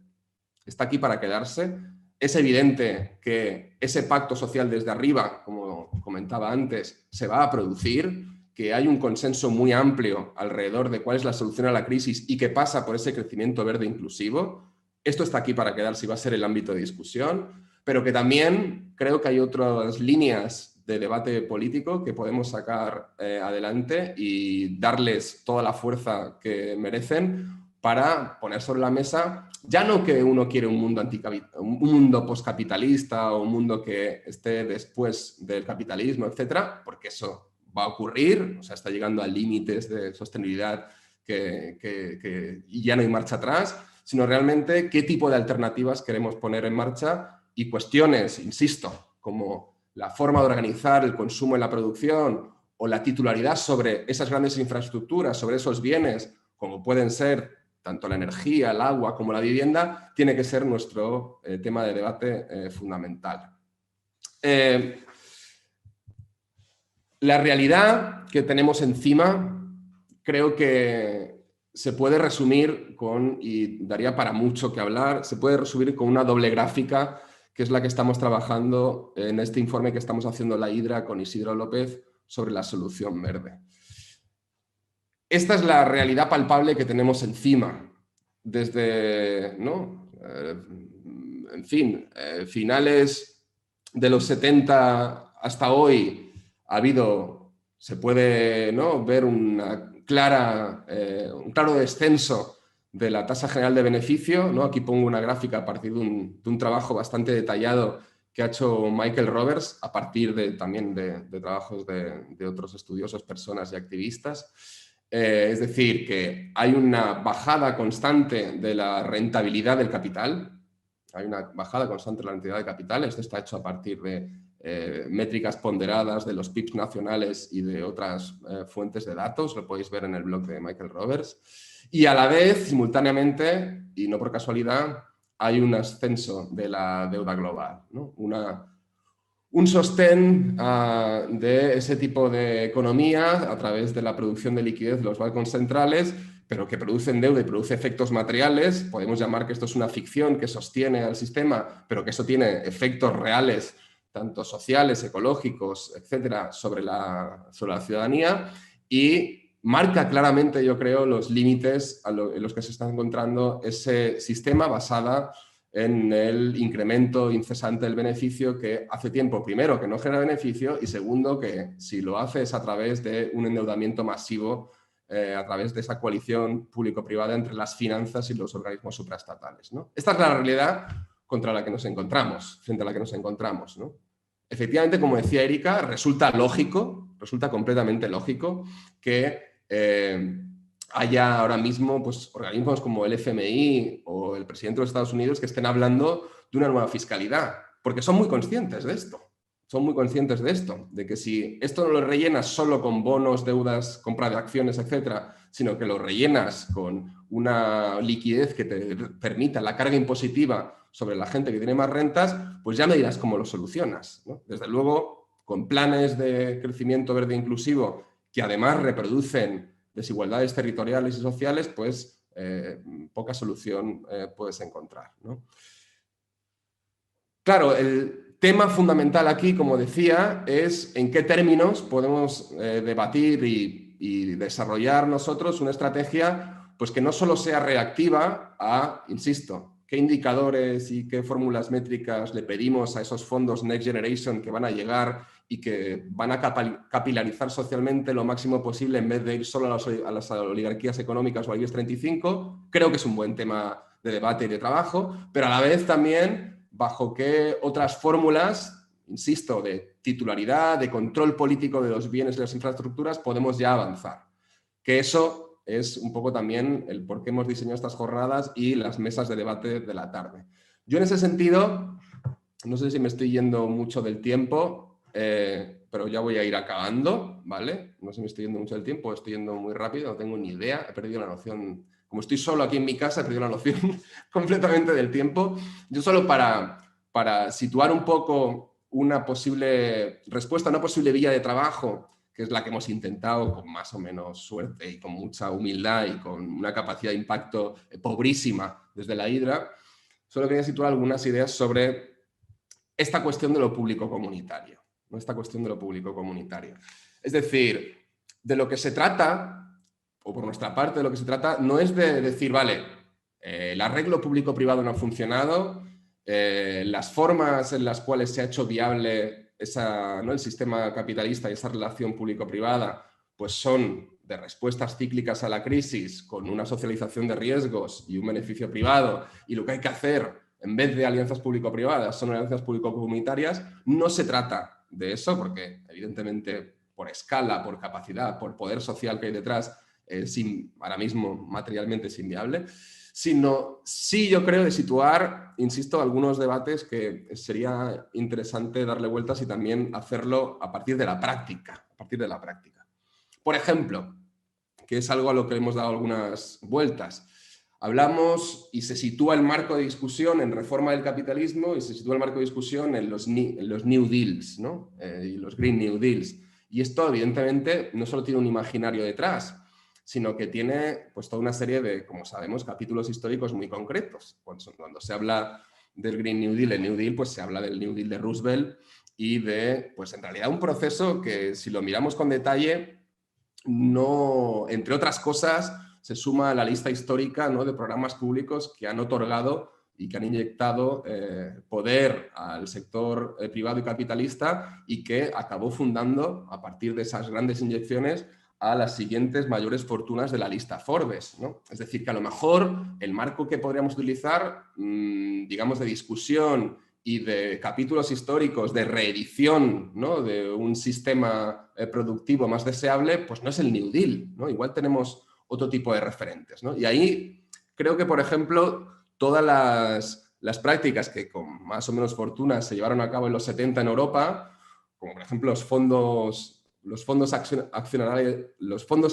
Está aquí para quedarse. Es evidente que ese pacto social desde arriba, como comentaba antes, se va a producir, que hay un consenso muy amplio alrededor de cuál es la solución a la crisis y que pasa por ese crecimiento verde inclusivo. Esto está aquí para quedarse y va a ser el ámbito de discusión, pero que también creo que hay otras líneas de debate político que podemos sacar adelante y darles toda la fuerza que merecen para poner sobre la mesa, ya no que uno quiere un mundo postcapitalista o un mundo que esté después del capitalismo, etcétera, porque eso va a ocurrir, o sea, está llegando a límites de sostenibilidad que ya no hay marcha atrás, sino realmente qué tipo de alternativas queremos poner en marcha y cuestiones, insisto, como la forma de organizar el consumo en la producción o la titularidad sobre esas grandes infraestructuras, sobre esos bienes, como pueden ser tanto la energía, el agua como la vivienda, tiene que ser nuestro tema de debate fundamental. La realidad que tenemos encima creo que se puede resumir con, y daría para mucho que hablar, se puede resumir con una doble gráfica, que es la que estamos trabajando en este informe que estamos haciendo la Hidra con Isidro López sobre la solución verde. Esta es la realidad palpable que tenemos encima, desde, ¿no? En fin, finales de los 70 hasta hoy ha habido, se puede, ¿no?, ver un claro descenso de la tasa general de beneficio, ¿no? Aquí pongo una gráfica a partir de un trabajo bastante detallado que ha hecho Michael Roberts a partir también de trabajos de otros estudiosos, personas y activistas. Es decir, que hay una bajada constante de la rentabilidad del capital. Hay una bajada constante de la rentabilidad del capital. Esto está hecho a partir de métricas ponderadas de los PIBs nacionales y de otras fuentes de datos. Lo podéis ver en el blog de Michael Roberts. Y a la vez, simultáneamente, y no por casualidad, hay un ascenso de la deuda global, ¿no? Un sostén de ese tipo de economía a través de la producción de liquidez de los bancos centrales, pero que producen deuda y produce efectos materiales. Podemos llamar que esto es una ficción que sostiene al sistema, pero que eso tiene efectos reales, tanto sociales, ecológicos, etcétera, sobre la ciudadanía, y marca claramente, yo creo, los límites en los que se está encontrando ese sistema basado en el incremento incesante del beneficio, que hace tiempo, primero, que no genera beneficio, y segundo, que si lo hace es a través de un endeudamiento masivo, a través de esa coalición público-privada entre las finanzas y los organismos supraestatales, ¿no? Esta es la realidad contra la que nos encontramos, frente a la que nos encontramos, ¿no? Efectivamente, como decía Erika, resulta completamente lógico que haya ahora mismo, pues, organismos como el FMI o el presidente de los Estados Unidos que estén hablando de una nueva fiscalidad, porque son muy conscientes de esto. Son muy conscientes de esto, de que si esto no lo rellenas solo con bonos, deudas, compra de acciones, etcétera, sino que lo rellenas con una liquidez que te permita la carga impositiva sobre la gente que tiene más rentas, pues ya me dirás cómo lo solucionas, ¿no? Desde luego, con planes de crecimiento verde inclusivo que además reproducen desigualdades territoriales y sociales, pues poca solución puedes encontrar, ¿no? Claro, el tema fundamental aquí, como decía, es en qué términos podemos debatir y desarrollar nosotros una estrategia, pues, que no solo sea reactiva a, insisto, qué indicadores y qué fórmulas métricas le pedimos a esos fondos Next Generation que van a llegar y que van a capilarizar socialmente lo máximo posible en vez de ir solo a las oligarquías económicas o al IBEX 35. Creo que es un buen tema de debate y de trabajo, pero a la vez también bajo qué otras fórmulas, insisto, de titularidad, de control político de los bienes y las infraestructuras podemos ya avanzar. Que eso es un poco también el por qué hemos diseñado estas jornadas y las mesas de debate de la tarde. Yo en ese sentido, no sé si me estoy yendo mucho del tiempo, pero ya voy a ir acabando, ¿vale? No sé si me estoy yendo mucho del tiempo, estoy yendo muy rápido, no tengo ni idea, he perdido la noción. Como estoy solo aquí en mi casa, he perdido la noción completamente del tiempo. Yo solo para situar un poco una posible respuesta, una posible vía de trabajo, que es la que hemos intentado con más o menos suerte y con mucha humildad y con una capacidad de impacto pobrísima desde la Hidra, solo quería situar algunas ideas sobre esta cuestión de lo público comunitario, ¿no? Esta cuestión de lo público comunitario. Es decir, de lo que se trata, o por nuestra parte de lo que se trata, no es de decir, vale, el arreglo público-privado no ha funcionado, las formas en las cuales se ha hecho viable ¿no?, el sistema capitalista y esa relación público-privada, pues son de respuestas cíclicas a la crisis con una socialización de riesgos y un beneficio privado, y lo que hay que hacer en vez de alianzas público-privadas son alianzas público-comunitarias. No se trata de eso, porque evidentemente por escala, por capacidad, por poder social que hay detrás, ahora mismo materialmente es inviable, sino sí, yo creo, de situar, insisto, algunos debates que sería interesante darle vueltas y también hacerlo a partir de la práctica, Por ejemplo, que es algo a lo que hemos dado algunas vueltas. Hablamos y se sitúa el marco de discusión en reforma del capitalismo y se sitúa el marco de discusión en los New Deals, ¿no? Y los Green New Deals. Y esto, evidentemente, no solo tiene un imaginario detrás, sino que tiene pues toda una serie de, como sabemos, capítulos históricos muy concretos. Cuando se habla del Green New Deal, el New Deal, pues se habla del New Deal de Roosevelt y de, pues en realidad un proceso que si lo miramos con detalle, no, entre otras cosas, se suma a la lista histórica, ¿no?, de programas públicos que han otorgado y que han inyectado poder al sector privado y capitalista y que acabó fundando, a partir de esas grandes inyecciones, a las siguientes mayores fortunas de la lista Forbes, ¿no? Es decir, que a lo mejor el marco que podríamos utilizar, digamos, de discusión y de capítulos históricos de reedición, ¿no?, de un sistema productivo más deseable, pues no es el New Deal, ¿no? Igual tenemos otro tipo de referentes, ¿no? Y ahí creo que, por ejemplo, todas las prácticas que con más o menos fortuna se llevaron a cabo en los 70 en Europa, como por ejemplo los fondos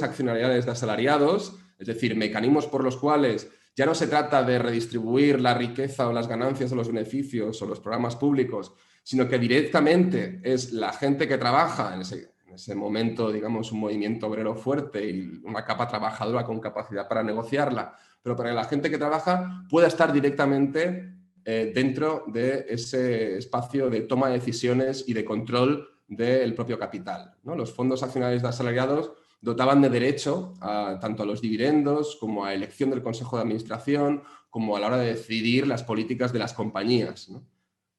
accionariales de asalariados, es decir, mecanismos por los cuales ya no se trata de redistribuir la riqueza o las ganancias o los beneficios o los programas públicos, sino que directamente es la gente que trabaja en ese momento, digamos, un movimiento obrero fuerte y una capa trabajadora con capacidad para negociarla, pero para que la gente que trabaja pueda estar directamente dentro de ese espacio de toma de decisiones y de control del propio capital, ¿no? Los fondos accionariales de asalariados dotaban de derecho tanto a los dividendos como a elección del consejo de administración, como a la hora de decidir las políticas de las compañías, ¿no?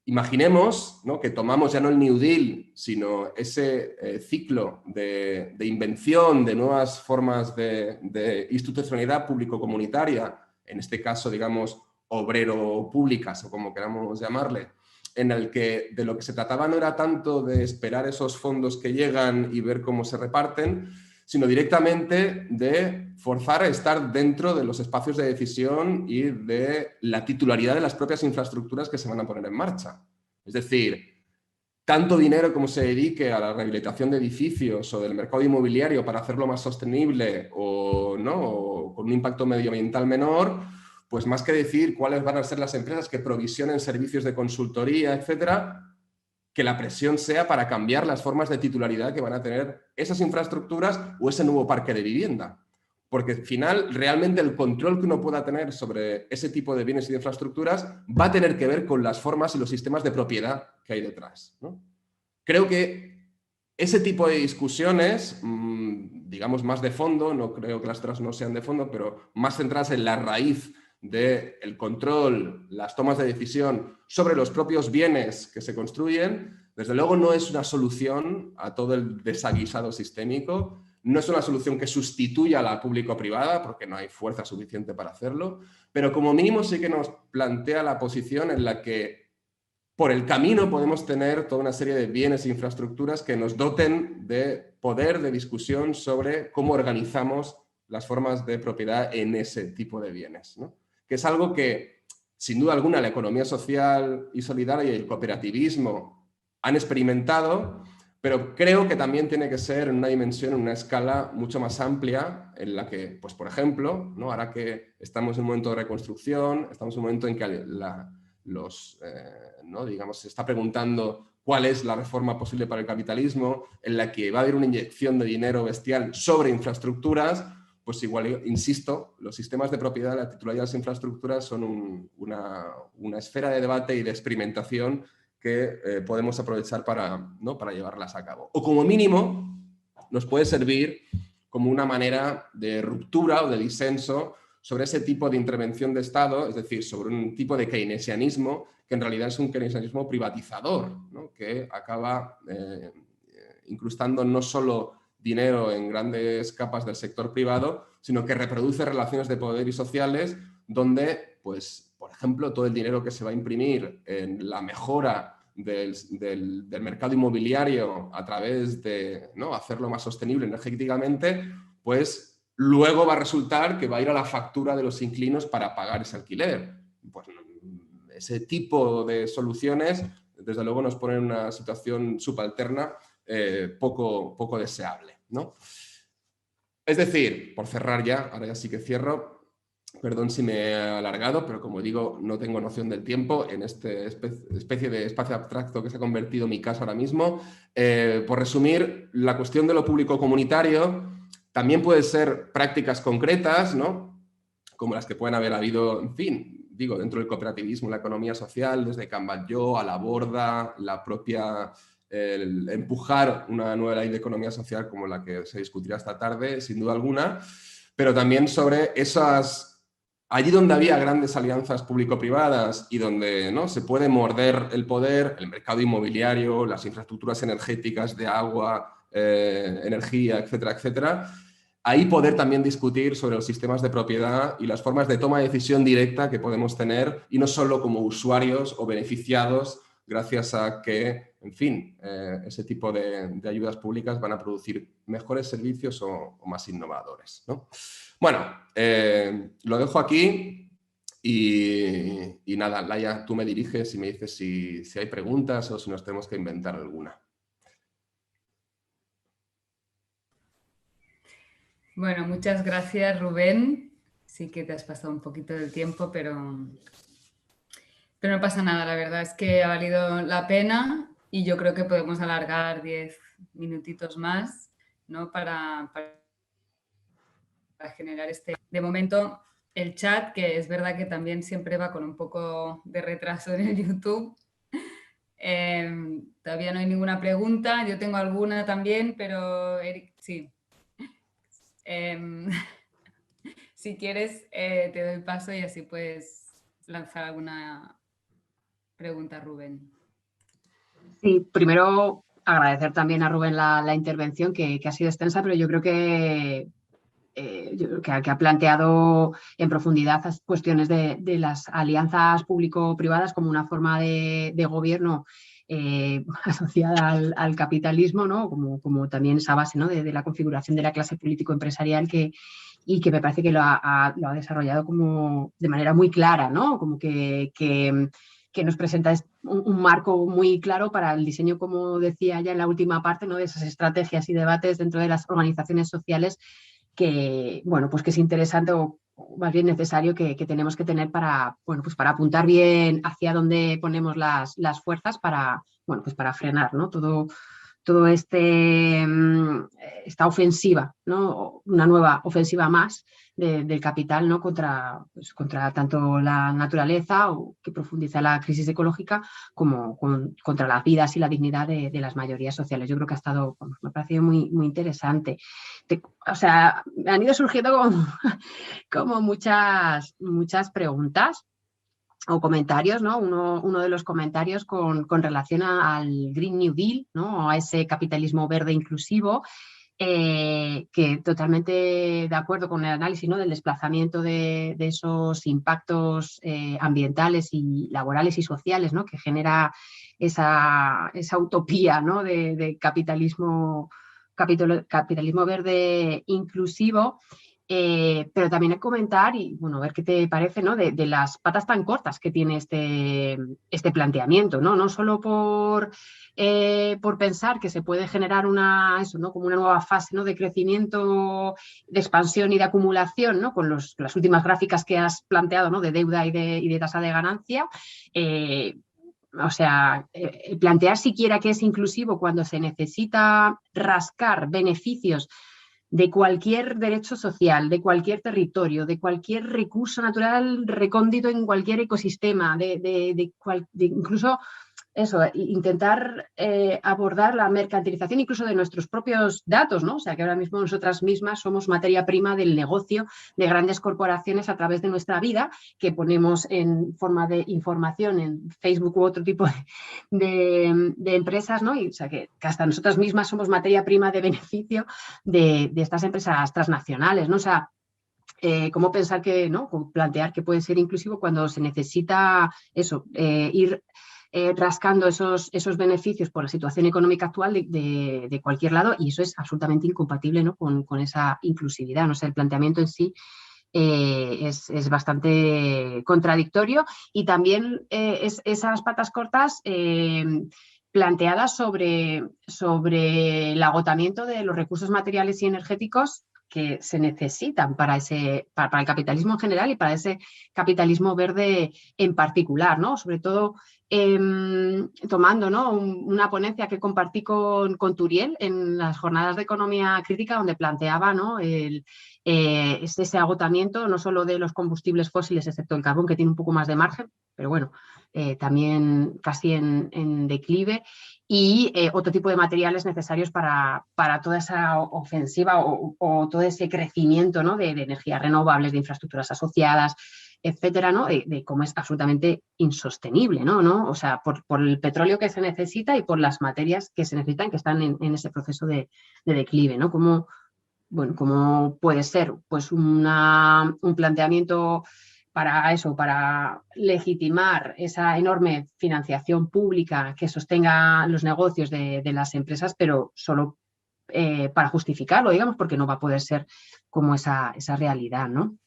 Imaginemos, ¿no?, que tomamos ya no el New Deal, sino ese ciclo de invención de nuevas formas de institucionalidad público-comunitaria, en este caso, digamos, obrero-públicas o como queramos llamarle, en el que de lo que se trataba no era tanto de esperar esos fondos que llegan y ver cómo se reparten, sino directamente de forzar a estar dentro de los espacios de decisión y de la titularidad de las propias infraestructuras que se van a poner en marcha. Es decir, tanto dinero como se dedique a la rehabilitación de edificios o del mercado inmobiliario para hacerlo más sostenible o, ¿no?, o con un impacto medioambiental menor, pues más que decir cuáles van a ser las empresas que provisionen servicios de consultoría, etcétera, que la presión sea para cambiar las formas de titularidad que van a tener esas infraestructuras o ese nuevo parque de vivienda. Porque al final, realmente el control que uno pueda tener sobre ese tipo de bienes y de infraestructuras va a tener que ver con las formas y los sistemas de propiedad que hay detrás, ¿no? Creo que ese tipo de discusiones, digamos más de fondo, no creo que las otras no sean de fondo, pero más centradas en la raíz del control, las tomas de decisión sobre los propios bienes que se construyen, desde luego no es una solución a todo el desaguisado sistémico, no es una solución que sustituya a la público-privada, porque no hay fuerza suficiente para hacerlo, pero como mínimo sí que nos plantea la posición en la que por el camino podemos tener toda una serie de bienes e infraestructuras que nos doten de poder de discusión sobre cómo organizamos las formas de propiedad en ese tipo de bienes, ¿no? Que es algo que, sin duda alguna, la economía social y solidaria y el cooperativismo han experimentado, pero creo que también tiene que ser en una dimensión, en una escala mucho más amplia, en la que, pues por ejemplo, ¿no?, ahora que estamos en un momento de reconstrucción, estamos en un momento en que ¿no?, digamos, se está preguntando cuál es la reforma posible para el capitalismo, en la que va a haber una inyección de dinero bestial sobre infraestructuras, pues igual, insisto, los sistemas de propiedad, la titularidad de las infraestructuras son una esfera de debate y de experimentación que podemos aprovechar ¿no?, para llevarlas a cabo. O como mínimo nos puede servir como una manera de ruptura o de disenso sobre ese tipo de intervención de Estado, es decir, sobre un tipo de keynesianismo que en realidad es un keynesianismo privatizador, ¿no?, que acaba incrustando no solo dinero en grandes capas del sector privado, sino que reproduce relaciones de poder y sociales donde, pues, por ejemplo, todo el dinero que se va a imprimir en la mejora del mercado inmobiliario a través de, ¿no?, hacerlo más sostenible energéticamente, pues luego va a resultar que va a ir a la factura de los inquilinos para pagar ese alquiler. Pues ese tipo de soluciones, desde luego, nos ponen en una situación subalterna poco deseable, ¿no? Es decir, por cerrar ya, ahora ya sí que cierro, perdón si me he alargado, pero como digo, no tengo noción del tiempo en esta especie de espacio abstracto que se ha convertido mi casa ahora mismo. Por resumir, la cuestión de lo público comunitario También puede ser prácticas concretas, ¿no? Como las que pueden haber habido, en fin, digo, dentro del cooperativismo, la economía social, desde Cambatlló a La Borda, la propia, el empujar una nueva ley de economía social como la que se discutirá esta tarde, sin duda alguna, pero también sobre esas, allí donde había grandes alianzas público-privadas y donde, ¿no?, se puede morder el poder, el mercado inmobiliario, las infraestructuras energéticas de agua, energía, etcétera, etcétera. Ahí poder también discutir sobre los sistemas de propiedad y las formas de toma de decisión directa que podemos tener, y no solo como usuarios o beneficiados gracias a que, en fin, ese tipo de ayudas públicas van a producir mejores servicios o más innovadores, ¿no? Bueno, lo dejo aquí y nada, Laia, tú me diriges y me dices si hay preguntas o si nos tenemos que inventar alguna. Bueno, muchas gracias, Rubén. Sí que te has pasado un poquito del tiempo, pero no pasa nada. La verdad es que ha valido la pena y yo creo que podemos alargar 10 minutitos más, ¿no?, para generar este... De momento, el chat, que es verdad que también siempre va con un poco de retraso en el YouTube. Todavía no hay ninguna pregunta. Yo tengo alguna también, pero Eric, sí. Si quieres, te doy paso y así puedes lanzar alguna pregunta, Rubén. Sí, primero agradecer también a Rubén la intervención, que ha sido extensa, pero yo creo que ha planteado en profundidad las cuestiones de las alianzas público-privadas como una forma de gobierno asociada al capitalismo, ¿no?, como también esa base, ¿no?, de la configuración de la clase político-empresarial y que me parece que lo ha desarrollado como de manera muy clara, ¿no?, como que nos presenta un marco muy claro para el diseño, como decía ya en la última parte, ¿no?, de esas estrategias y debates dentro de las organizaciones sociales que, bueno, pues que es interesante o más bien necesario que tenemos que tener para, bueno, pues para apuntar bien hacia dónde ponemos las fuerzas para, bueno, pues para frenar, ¿no?, todo esta ofensiva, ¿no?, una nueva ofensiva más del capital, ¿no?, contra tanto la naturaleza, o que profundiza la crisis ecológica, como contra las vidas y la dignidad de las mayorías sociales. Yo creo que ha estado, me ha parecido muy, muy interesante. O sea, me han ido surgiendo como muchas preguntas o comentarios, ¿no? Uno de los comentarios con relación al Green New Deal, ¿no?, a ese capitalismo verde inclusivo, que totalmente de acuerdo con el análisis, ¿no?, del desplazamiento de esos impactos ambientales y laborales y sociales, ¿no?, que genera esa utopía, ¿no?, de capitalismo verde inclusivo. Pero también comentar y, bueno, ver qué te parece, ¿no?, de las patas tan cortas que tiene este planteamiento, ¿no? No solo por pensar que se puede generar como una nueva fase, ¿no?, de crecimiento, de expansión y de acumulación, ¿no?, con las últimas gráficas que has planteado, ¿no?, de deuda y de tasa de ganancia. O sea, plantear siquiera que es inclusivo cuando se necesita rascar beneficios de cualquier derecho social, de cualquier territorio, de cualquier recurso natural recóndito en cualquier ecosistema, de incluso eso, intentar abordar la mercantilización incluso de nuestros propios datos, ¿no? O sea, que ahora mismo nosotras mismas somos materia prima del negocio de grandes corporaciones a través de nuestra vida, que ponemos en forma de información en Facebook u otro tipo de empresas, ¿no? Y, o sea, que hasta nosotras mismas somos materia prima de beneficio de estas empresas transnacionales, ¿no? O sea, cómo pensar que, ¿no?, plantear que puede ser inclusivo cuando se necesita eso, ir rascando esos beneficios por la situación económica actual de cualquier lado, y eso es absolutamente incompatible, ¿no?, con esa inclusividad. No sé, el planteamiento en sí es bastante contradictorio, y también esas patas cortas planteadas sobre el agotamiento de los recursos materiales y energéticos que se necesitan para el capitalismo en general y para ese capitalismo verde en particular, ¿no? Sobre todo tomando, ¿no?, una ponencia que compartí con Turiel en las jornadas de economía crítica, donde planteaba, ¿no?, ese agotamiento no solo de los combustibles fósiles, excepto el carbón, que tiene un poco más de margen, pero bueno, también casi en declive, y otro tipo de materiales necesarios para toda esa ofensiva o todo ese crecimiento, ¿no?, de energías renovables, de infraestructuras asociadas, etcétera, ¿no?, de cómo es absolutamente insostenible, ¿no? O sea, por el petróleo que se necesita y por las materias que se necesitan, que están en ese proceso de declive, ¿no? ¿Cómo puede ser? Pues un planteamiento para eso, para legitimar esa enorme financiación pública que sostenga los negocios de las empresas, pero solo para justificarlo, digamos, porque no va a poder ser como esa realidad, ¿no?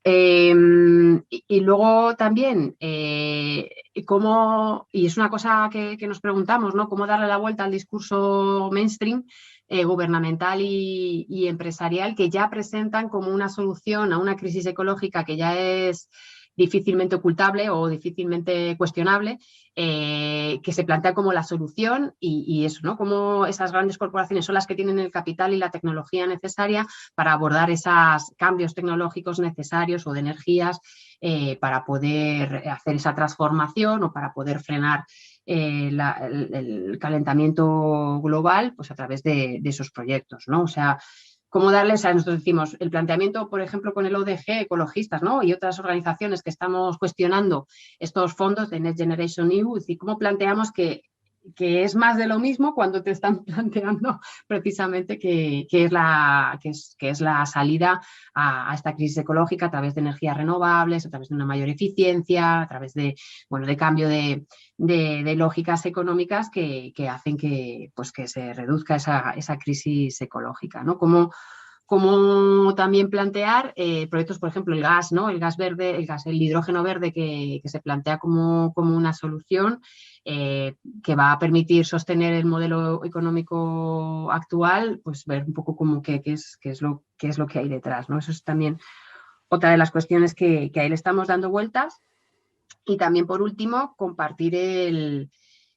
Y luego también, y es una cosa que nos preguntamos, ¿no?, cómo darle la vuelta al discurso mainstream, gubernamental y empresarial, que ya presentan como una solución a una crisis ecológica que ya es difícilmente ocultable o difícilmente cuestionable, que se plantea como la solución y eso, ¿no?, como esas grandes corporaciones son las que tienen el capital y la tecnología necesaria para abordar esos cambios tecnológicos necesarios o de energías para poder hacer esa transformación o para poder frenar el calentamiento global, pues a través de esos proyectos, ¿no? O sea, cómo darles, nosotros decimos, el planteamiento, por ejemplo, con el ODG, ecologistas, ¿no?, y otras organizaciones que estamos cuestionando estos fondos de Next Generation EU, y cómo planteamos que es más de lo mismo cuando te están planteando precisamente que es la salida a esta crisis ecológica a través de energías renovables, a través de una mayor eficiencia, a través de cambio de lógicas económicas que hacen que se reduzca esa crisis ecológica, ¿no? Como también plantear proyectos, por ejemplo, el gas, ¿no?, el gas verde, el hidrógeno verde que se plantea como una solución que va a permitir sostener el modelo económico actual, pues ver un poco qué es lo que hay detrás, ¿no? Eso es también otra de las cuestiones que ahí le estamos dando vueltas. Y también, por último, compartir el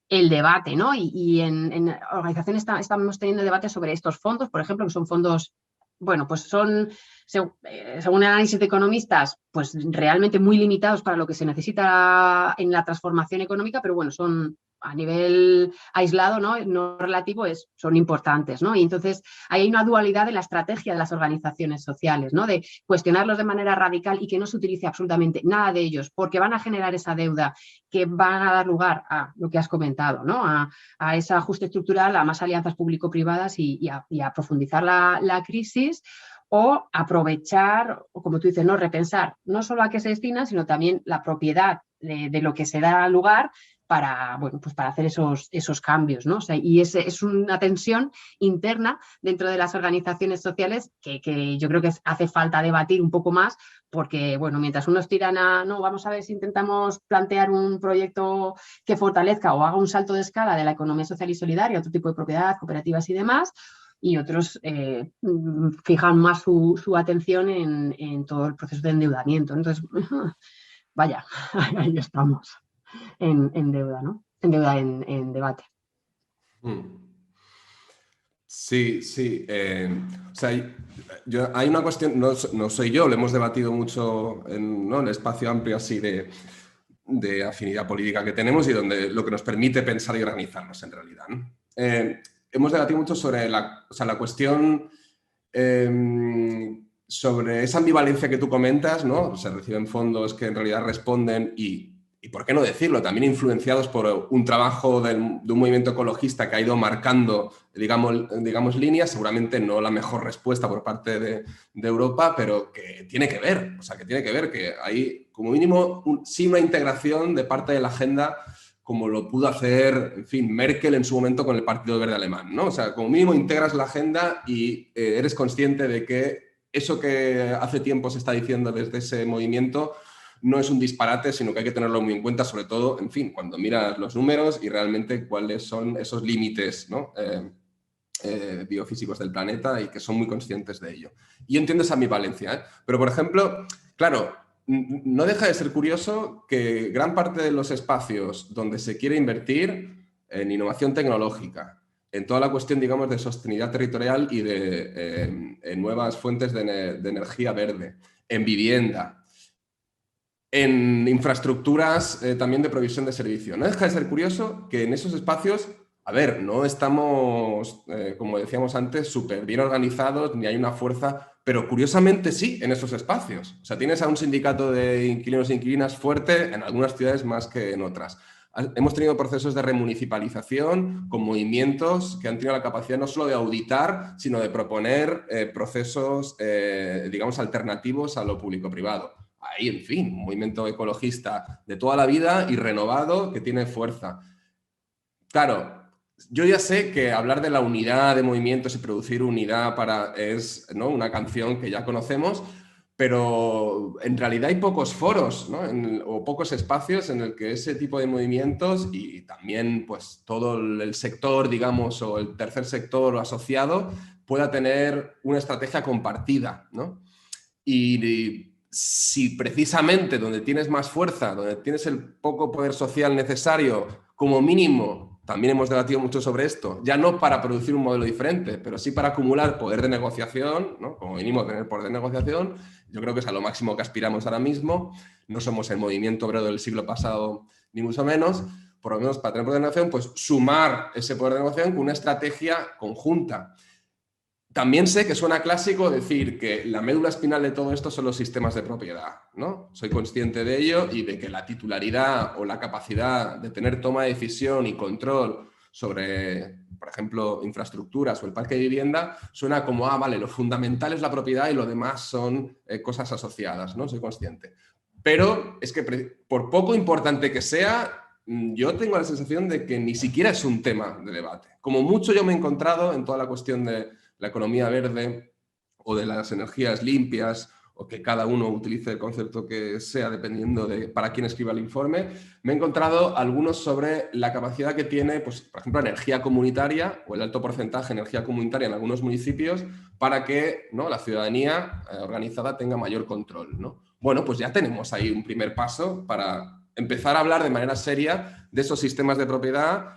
debate, ¿no? Y en organizaciones estamos teniendo debates sobre estos fondos, por ejemplo, que son fondos, bueno, pues son, según el análisis de economistas, pues realmente muy limitados para lo que se necesita en la transformación económica, pero bueno, son a nivel aislado, no relativo, son importantes, ¿no? Y entonces ahí hay una dualidad en la estrategia de las organizaciones sociales, ¿no?, de cuestionarlos de manera radical y que no se utilice absolutamente nada de ellos, porque van a generar esa deuda que van a dar lugar a lo que has comentado, ¿no?, a ese ajuste estructural, a más alianzas público-privadas y a profundizar la crisis, o aprovechar, o como tú dices, ¿no?, repensar no solo a qué se destina, sino también la propiedad de lo que se da lugar para hacer esos cambios, ¿no? O sea, y es una tensión interna dentro de las organizaciones sociales que yo creo que hace falta debatir un poco más, porque, bueno, mientras unos tiran no, vamos a ver si intentamos plantear un proyecto que fortalezca o haga un salto de escala de la economía social y solidaria, otro tipo de propiedad, cooperativas y demás, y otros fijan más su atención en todo el proceso de endeudamiento. Entonces, vaya, ahí estamos en deuda, ¿no? En deuda, en debate. Sí, sí. O sea, hay una cuestión, no soy yo, lo hemos debatido mucho en el espacio amplio así de afinidad política que tenemos y donde lo que nos permite pensar y organizarnos en realidad, ¿no? Hemos debatido mucho sobre la cuestión sobre esa ambivalencia que tú comentas, ¿no? Se reciben fondos que en realidad responden y por qué no decirlo, también influenciados por un trabajo de un movimiento ecologista que ha ido marcando, digamos líneas, seguramente no la mejor respuesta por parte de Europa, pero que tiene que ver, o sea, que tiene que ver, que hay como mínimo sí una integración de parte de la agenda como lo pudo hacer, en fin, Merkel en su momento con el Partido Verde Alemán, ¿no? O sea, como mínimo integras la agenda y eres consciente de que eso que hace tiempo se está diciendo desde ese movimiento no es un disparate, sino que hay que tenerlo muy en cuenta, sobre todo, en fin, cuando miras los números y realmente cuáles son esos límites, ¿no? biofísicos del planeta y que son muy conscientes de ello. Y yo entiendo esa ambivalencia, ¿eh? Pero, por ejemplo, claro, no deja de ser curioso que gran parte de los espacios donde se quiere invertir en innovación tecnológica, en toda la cuestión, digamos, de sostenibilidad territorial y de nuevas fuentes de energía verde, en vivienda, en infraestructuras también de provisión de servicio. No deja de ser curioso que en esos espacios, a ver, no estamos, como decíamos antes, súper bien organizados, ni hay una fuerza, pero curiosamente sí en esos espacios. O sea, tienes a un sindicato de inquilinos e inquilinas fuerte en algunas ciudades más que en otras. Hemos tenido procesos de remunicipalización con movimientos que han tenido la capacidad no solo de auditar, sino de proponer procesos, digamos, alternativos a lo público-privado. Ahí, en fin, un movimiento ecologista de toda la vida y renovado que tiene fuerza. Claro, yo ya sé que hablar de la unidad de movimientos y producir unidad es, ¿no?, una canción que ya conocemos, pero en realidad hay pocos foros, ¿no?, o pocos espacios en el que ese tipo de movimientos y también pues todo el sector, digamos, o el tercer sector asociado pueda tener una estrategia compartida, ¿no? Y si precisamente donde tienes más fuerza, donde tienes el poco poder social necesario, como mínimo, también hemos debatido mucho sobre esto, ya no para producir un modelo diferente, pero sí para acumular poder de negociación, ¿no?, como mínimo tener poder de negociación, yo creo que es a lo máximo que aspiramos ahora mismo. No somos el movimiento obrero del siglo pasado, ni mucho menos. Por lo menos para tener poder de negociación, pues sumar ese poder de negociación con una estrategia conjunta. También sé que suena clásico decir que la médula espinal de todo esto son los sistemas de propiedad, ¿no? Soy consciente de ello y de que la titularidad o la capacidad de tener toma de decisión y control sobre, por ejemplo, infraestructuras o el parque de vivienda, suena como, vale, lo fundamental es la propiedad y lo demás son cosas asociadas, ¿no? Soy consciente. Pero es que por poco importante que sea, yo tengo la sensación de que ni siquiera es un tema de debate. Como mucho yo me he encontrado en toda la cuestión de la economía verde o de las energías limpias, o que cada uno utilice el concepto que sea dependiendo de para quién escriba el informe, me he encontrado algunos sobre la capacidad que tiene, pues, por ejemplo, energía comunitaria o el alto porcentaje de energía comunitaria en algunos municipios para que, ¿no?, la ciudadanía organizada tenga mayor control, ¿no? Bueno, pues ya tenemos ahí un primer paso para empezar a hablar de manera seria de esos sistemas de propiedad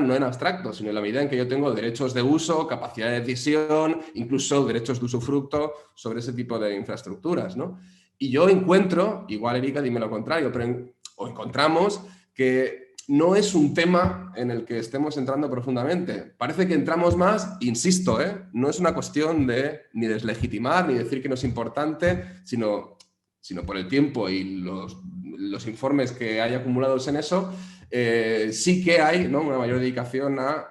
no en abstracto, sino en la medida en que yo tengo derechos de uso, capacidad de decisión, incluso derechos de usufructo sobre ese tipo de infraestructuras, ¿no? Y yo encuentro, igual Erika, dime lo contrario, o encontramos que no es un tema en el que estemos entrando profundamente. Parece que entramos más, insisto, no es una cuestión de ni deslegitimar, ni decir que no es importante, sino por el tiempo y los informes que hay acumulados en eso. Sí que hay, ¿no?, una mayor dedicación a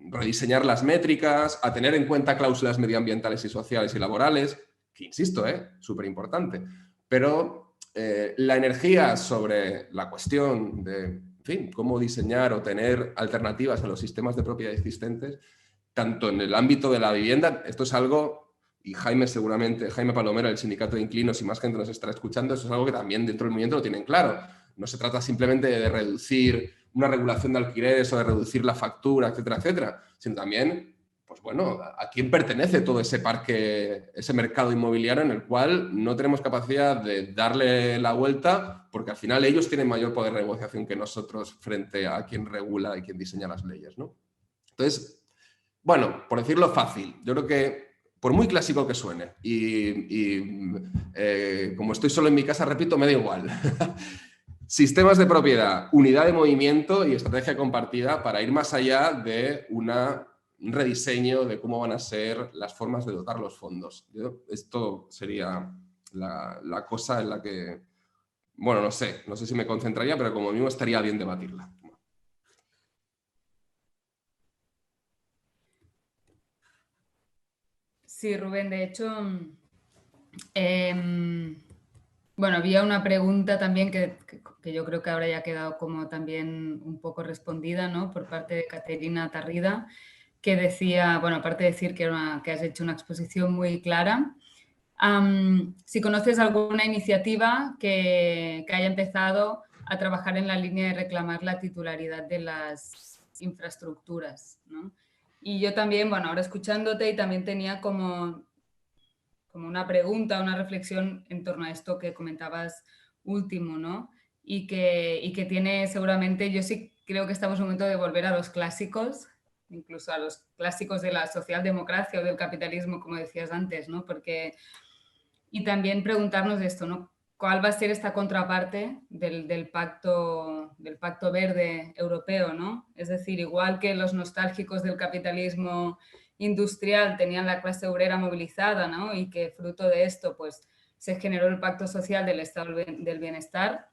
rediseñar las métricas, a tener en cuenta cláusulas medioambientales y sociales y laborales, que insisto, súper importante. Pero la energía sobre la cuestión de, en fin, cómo diseñar o tener alternativas a los sistemas de propiedad existentes, tanto en el ámbito de la vivienda, esto es algo, y Jaime Palomero, del Sindicato de Inquilinos, y más gente nos estará escuchando, eso es algo que también dentro del movimiento lo tienen claro. No se trata simplemente de reducir una regulación de alquileres o de reducir la factura, etcétera, etcétera, sino también, pues bueno, a quién pertenece todo ese parque, ese mercado inmobiliario en el cual no tenemos capacidad de darle la vuelta, porque al final ellos tienen mayor poder de negociación que nosotros frente a quien regula y quien diseña las leyes, ¿no? Entonces, bueno, por decirlo fácil, yo creo que por muy clásico que suene como estoy solo en mi casa, repito, me da igual. Sistemas de propiedad, unidad de movimiento y estrategia compartida para ir más allá de un rediseño de cómo van a ser las formas de dotar los fondos. Esto sería la cosa en la que, bueno, no sé si me concentraría, pero como mínimo estaría bien debatirla. Sí, Rubén, de hecho, bueno, había una pregunta también que yo creo que ahora ya ha quedado como también un poco respondida, ¿no?, por parte de Caterina Tarrida, que decía, bueno, aparte de decir que has hecho una exposición muy clara, si conoces alguna iniciativa que haya empezado a trabajar en la línea de reclamar la titularidad de las infraestructuras, ¿no? Y yo también, bueno, ahora escuchándote y también tenía como una pregunta, una reflexión en torno a esto que comentabas último, ¿no? Y que tiene seguramente, yo sí creo que estamos en un momento de volver a los clásicos, incluso a los clásicos de la socialdemocracia o del capitalismo, como decías antes, ¿no? Y también preguntarnos esto, ¿no? ¿Cuál va a ser esta contraparte del pacto verde europeo, ¿no? Es decir, igual que los nostálgicos del capitalismo industrial tenían la clase obrera movilizada, ¿no? Y que fruto de esto, pues, se generó el Pacto Social del Estado del Bienestar,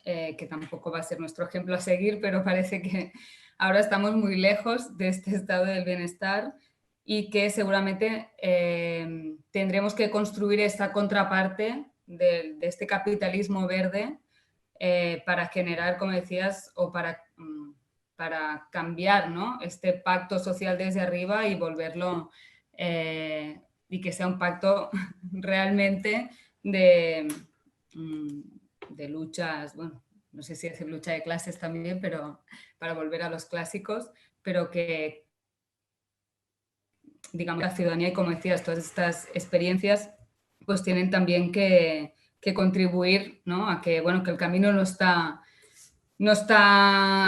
que tampoco va a ser nuestro ejemplo a seguir, pero parece que ahora estamos muy lejos de este estado del bienestar y que seguramente tendremos que construir esta contraparte de este capitalismo verde para generar, como decías, o para cambiar, ¿no? Este pacto social desde arriba y volverlo y que sea un pacto realmente de luchas, bueno, no sé si decir lucha de clases también, pero para volver a los clásicos, pero que, digamos, la ciudadanía y, como decías, todas estas experiencias pues tienen también que contribuir, ¿no? A que, bueno, que el camino no está,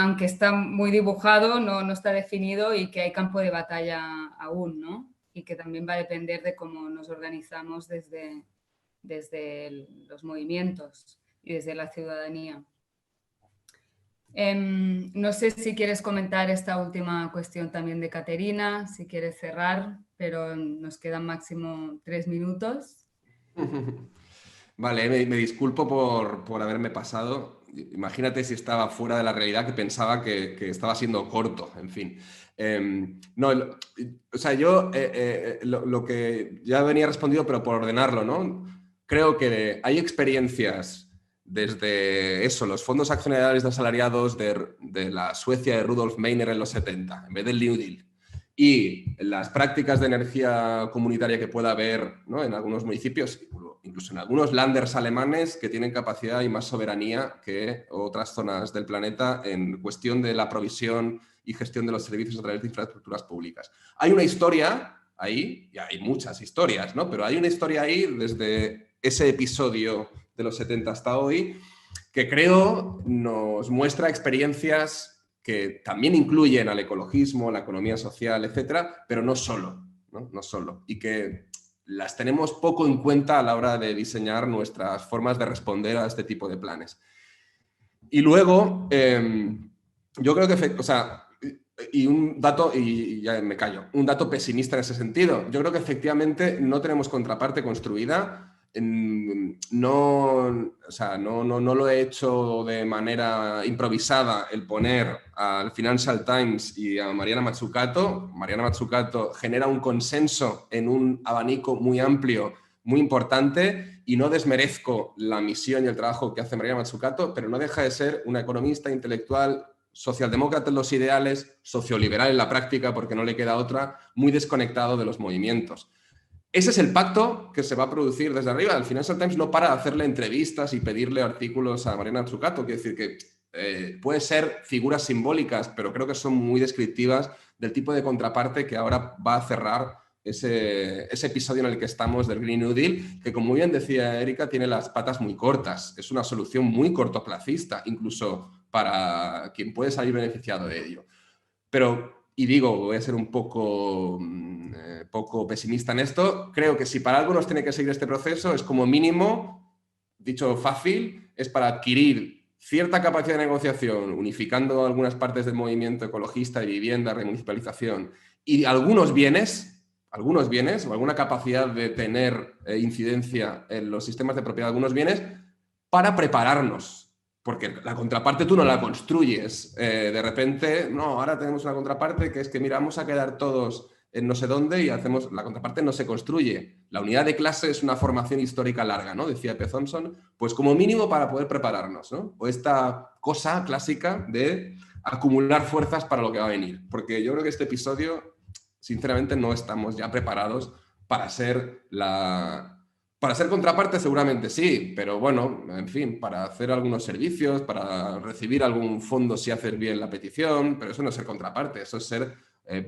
aunque está muy dibujado, no está definido y que hay campo de batalla aún, ¿no? Y que también va a depender de cómo nos organizamos desde los movimientos y desde la ciudadanía. No sé si quieres comentar esta última cuestión también de Caterina, si quieres cerrar, pero nos quedan máximo 3 minutos. Vale, me disculpo por haberme pasado. Imagínate si estaba fuera de la realidad, que pensaba que estaba siendo corto, en fin. No, o sea, yo lo que ya venía respondido, pero por ordenarlo, ¿no? Creo que hay experiencias desde eso, los fondos accionariales de asalariados de la Suecia de Rudolf Meiner en los 70, en vez del New Deal, y las prácticas de energía comunitaria que pueda haber, ¿no? En algunos municipios, incluso en algunos landers alemanes que tienen capacidad y más soberanía que otras zonas del planeta en cuestión de la provisión y gestión de los servicios a través de infraestructuras públicas. Hay una historia ahí, y hay muchas historias, ¿no? Pero hay una historia ahí desde ese episodio de los 70 hasta hoy que creo nos muestra experiencias que también incluyen al ecologismo, la economía social, etcétera, pero no solo, ¿no? No solo. Y que las tenemos poco en cuenta a la hora de diseñar nuestras formas de responder a este tipo de planes. Y luego, yo creo que, o sea, y un dato, y ya me callo, un dato pesimista en ese sentido. Yo creo que efectivamente no tenemos contraparte construida. No lo he hecho de manera improvisada el poner al Financial Times y a Mariana Mazzucato. Mariana Mazzucato genera un consenso en un abanico muy amplio, muy importante, y no desmerezco la misión y el trabajo que hace Mariana Mazzucato, pero no deja de ser una economista intelectual, socialdemócrata en los ideales, socioliberal en la práctica, porque no le queda otra, muy desconectado de los movimientos. Ese es el pacto que se va a producir desde arriba. El Financial Times no para de hacerle entrevistas y pedirle artículos a Mariana Mazzucato. Quiere decir que puede ser figuras simbólicas, pero creo que son muy descriptivas del tipo de contraparte que ahora va a cerrar ese episodio en el que estamos del Green New Deal, que, como bien decía Erika, tiene las patas muy cortas. Es una solución muy cortoplacista, incluso para quien puede salir beneficiado de ello. Pero... Y digo, voy a ser un poco pesimista en esto, creo que si para algo nos tiene que seguir este proceso es como mínimo, dicho fácil, es para adquirir cierta capacidad de negociación, unificando algunas partes del movimiento ecologista de vivienda, remunicipalización, y algunos bienes o alguna capacidad de tener incidencia en los sistemas de propiedad de algunos bienes para prepararnos. Porque la contraparte tú no la construyes. De repente, no, ahora tenemos una contraparte que es que, mira, vamos a quedar todos en no sé dónde y hacemos... La contraparte no se construye. La unidad de clase es una formación histórica larga, ¿no? Decía P. Thompson, pues como mínimo para poder prepararnos, ¿no? O esta cosa clásica de acumular fuerzas para lo que va a venir. Porque yo creo que este episodio, sinceramente, no estamos ya preparados para ser Para ser contraparte seguramente sí, pero bueno, en fin, para hacer algunos servicios, para recibir algún fondo si haces bien la petición, pero eso no es ser contraparte, eso es ser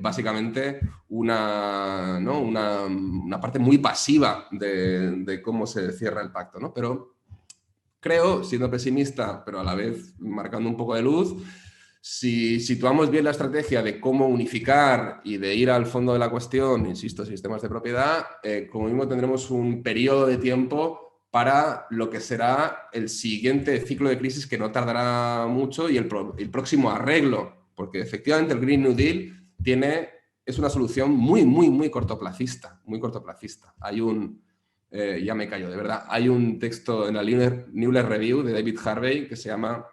básicamente una parte muy pasiva de cómo se cierra el pacto, ¿no? Pero creo, siendo pesimista, pero a la vez marcando un poco de luz, si situamos bien la estrategia de cómo unificar y de ir al fondo de la cuestión, insisto, sistemas de propiedad, como mismo tendremos un periodo de tiempo para lo que será el siguiente ciclo de crisis, que no tardará mucho, y el próximo arreglo, porque efectivamente el Green New Deal es una solución muy cortoplacista, Hay ya me callo, de verdad, hay un texto en la Newler Review de David Harvey que se llama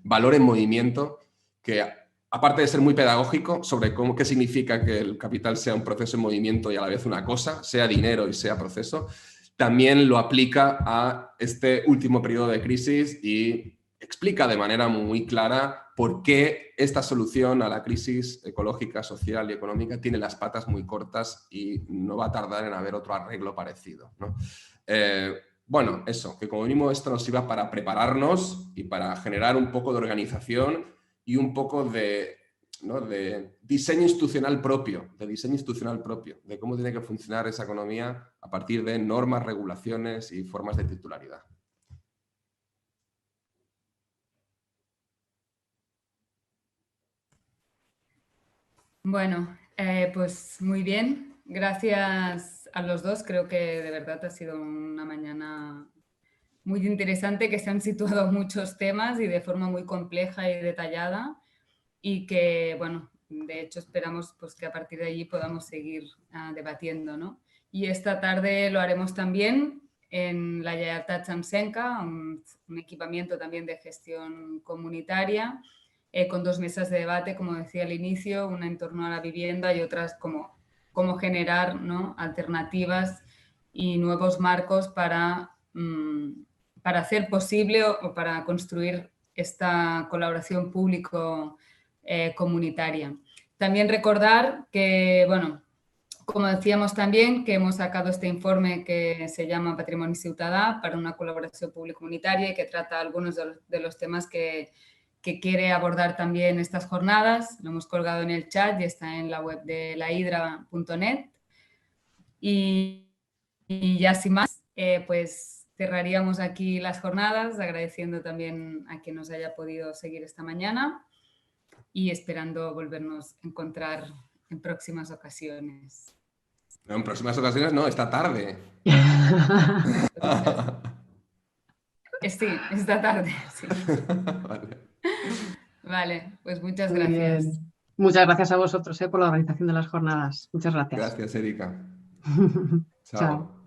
Valor en Movimiento, que aparte de ser muy pedagógico sobre qué significa que el capital sea un proceso en movimiento y a la vez una cosa, sea dinero y sea proceso, también lo aplica a este último periodo de crisis y explica de manera muy clara por qué esta solución a la crisis ecológica, social y económica tiene las patas muy cortas y no va a tardar en haber otro arreglo parecido, ¿no? Bueno, eso, que como mínimo esto nos sirva para prepararnos y para generar un poco de organización y un poco de diseño institucional propio, de cómo tiene que funcionar esa economía a partir de normas, regulaciones y formas de titularidad. Bueno, pues muy bien. Gracias a los dos. Creo que de verdad ha sido una mañana muy interesante, que se han situado muchos temas y de forma muy compleja y detallada, y que, bueno, de hecho esperamos pues, que a partir de allí podamos seguir debatiendo, ¿no? Y esta tarde lo haremos también en la Lleialtat Xamsenca, un equipamiento también de gestión comunitaria, con 2 mesas de debate, como decía al inicio, una en torno a la vivienda y otras como cómo generar, ¿no?, alternativas y nuevos marcos para hacer posible o para construir esta colaboración público-comunitaria. También recordar que, bueno, como decíamos también, que hemos sacado este informe que se llama Patrimoni Ciutadà para una colaboración público-comunitaria y que trata algunos de los temas que quiere abordar también estas jornadas. Lo hemos colgado en el chat y está en la web de lahidra.net. Y ya sin más, pues cerraríamos aquí las jornadas, agradeciendo también a quien nos haya podido seguir esta mañana y esperando volvernos a encontrar en próximas ocasiones. No, en próximas ocasiones no, esta tarde. Sí, esta tarde, sí. Vale. Vale, pues muchas Muy gracias. bien. Muchas gracias a vosotros por la organización de las jornadas. Muchas gracias. Gracias, Erika. Chao.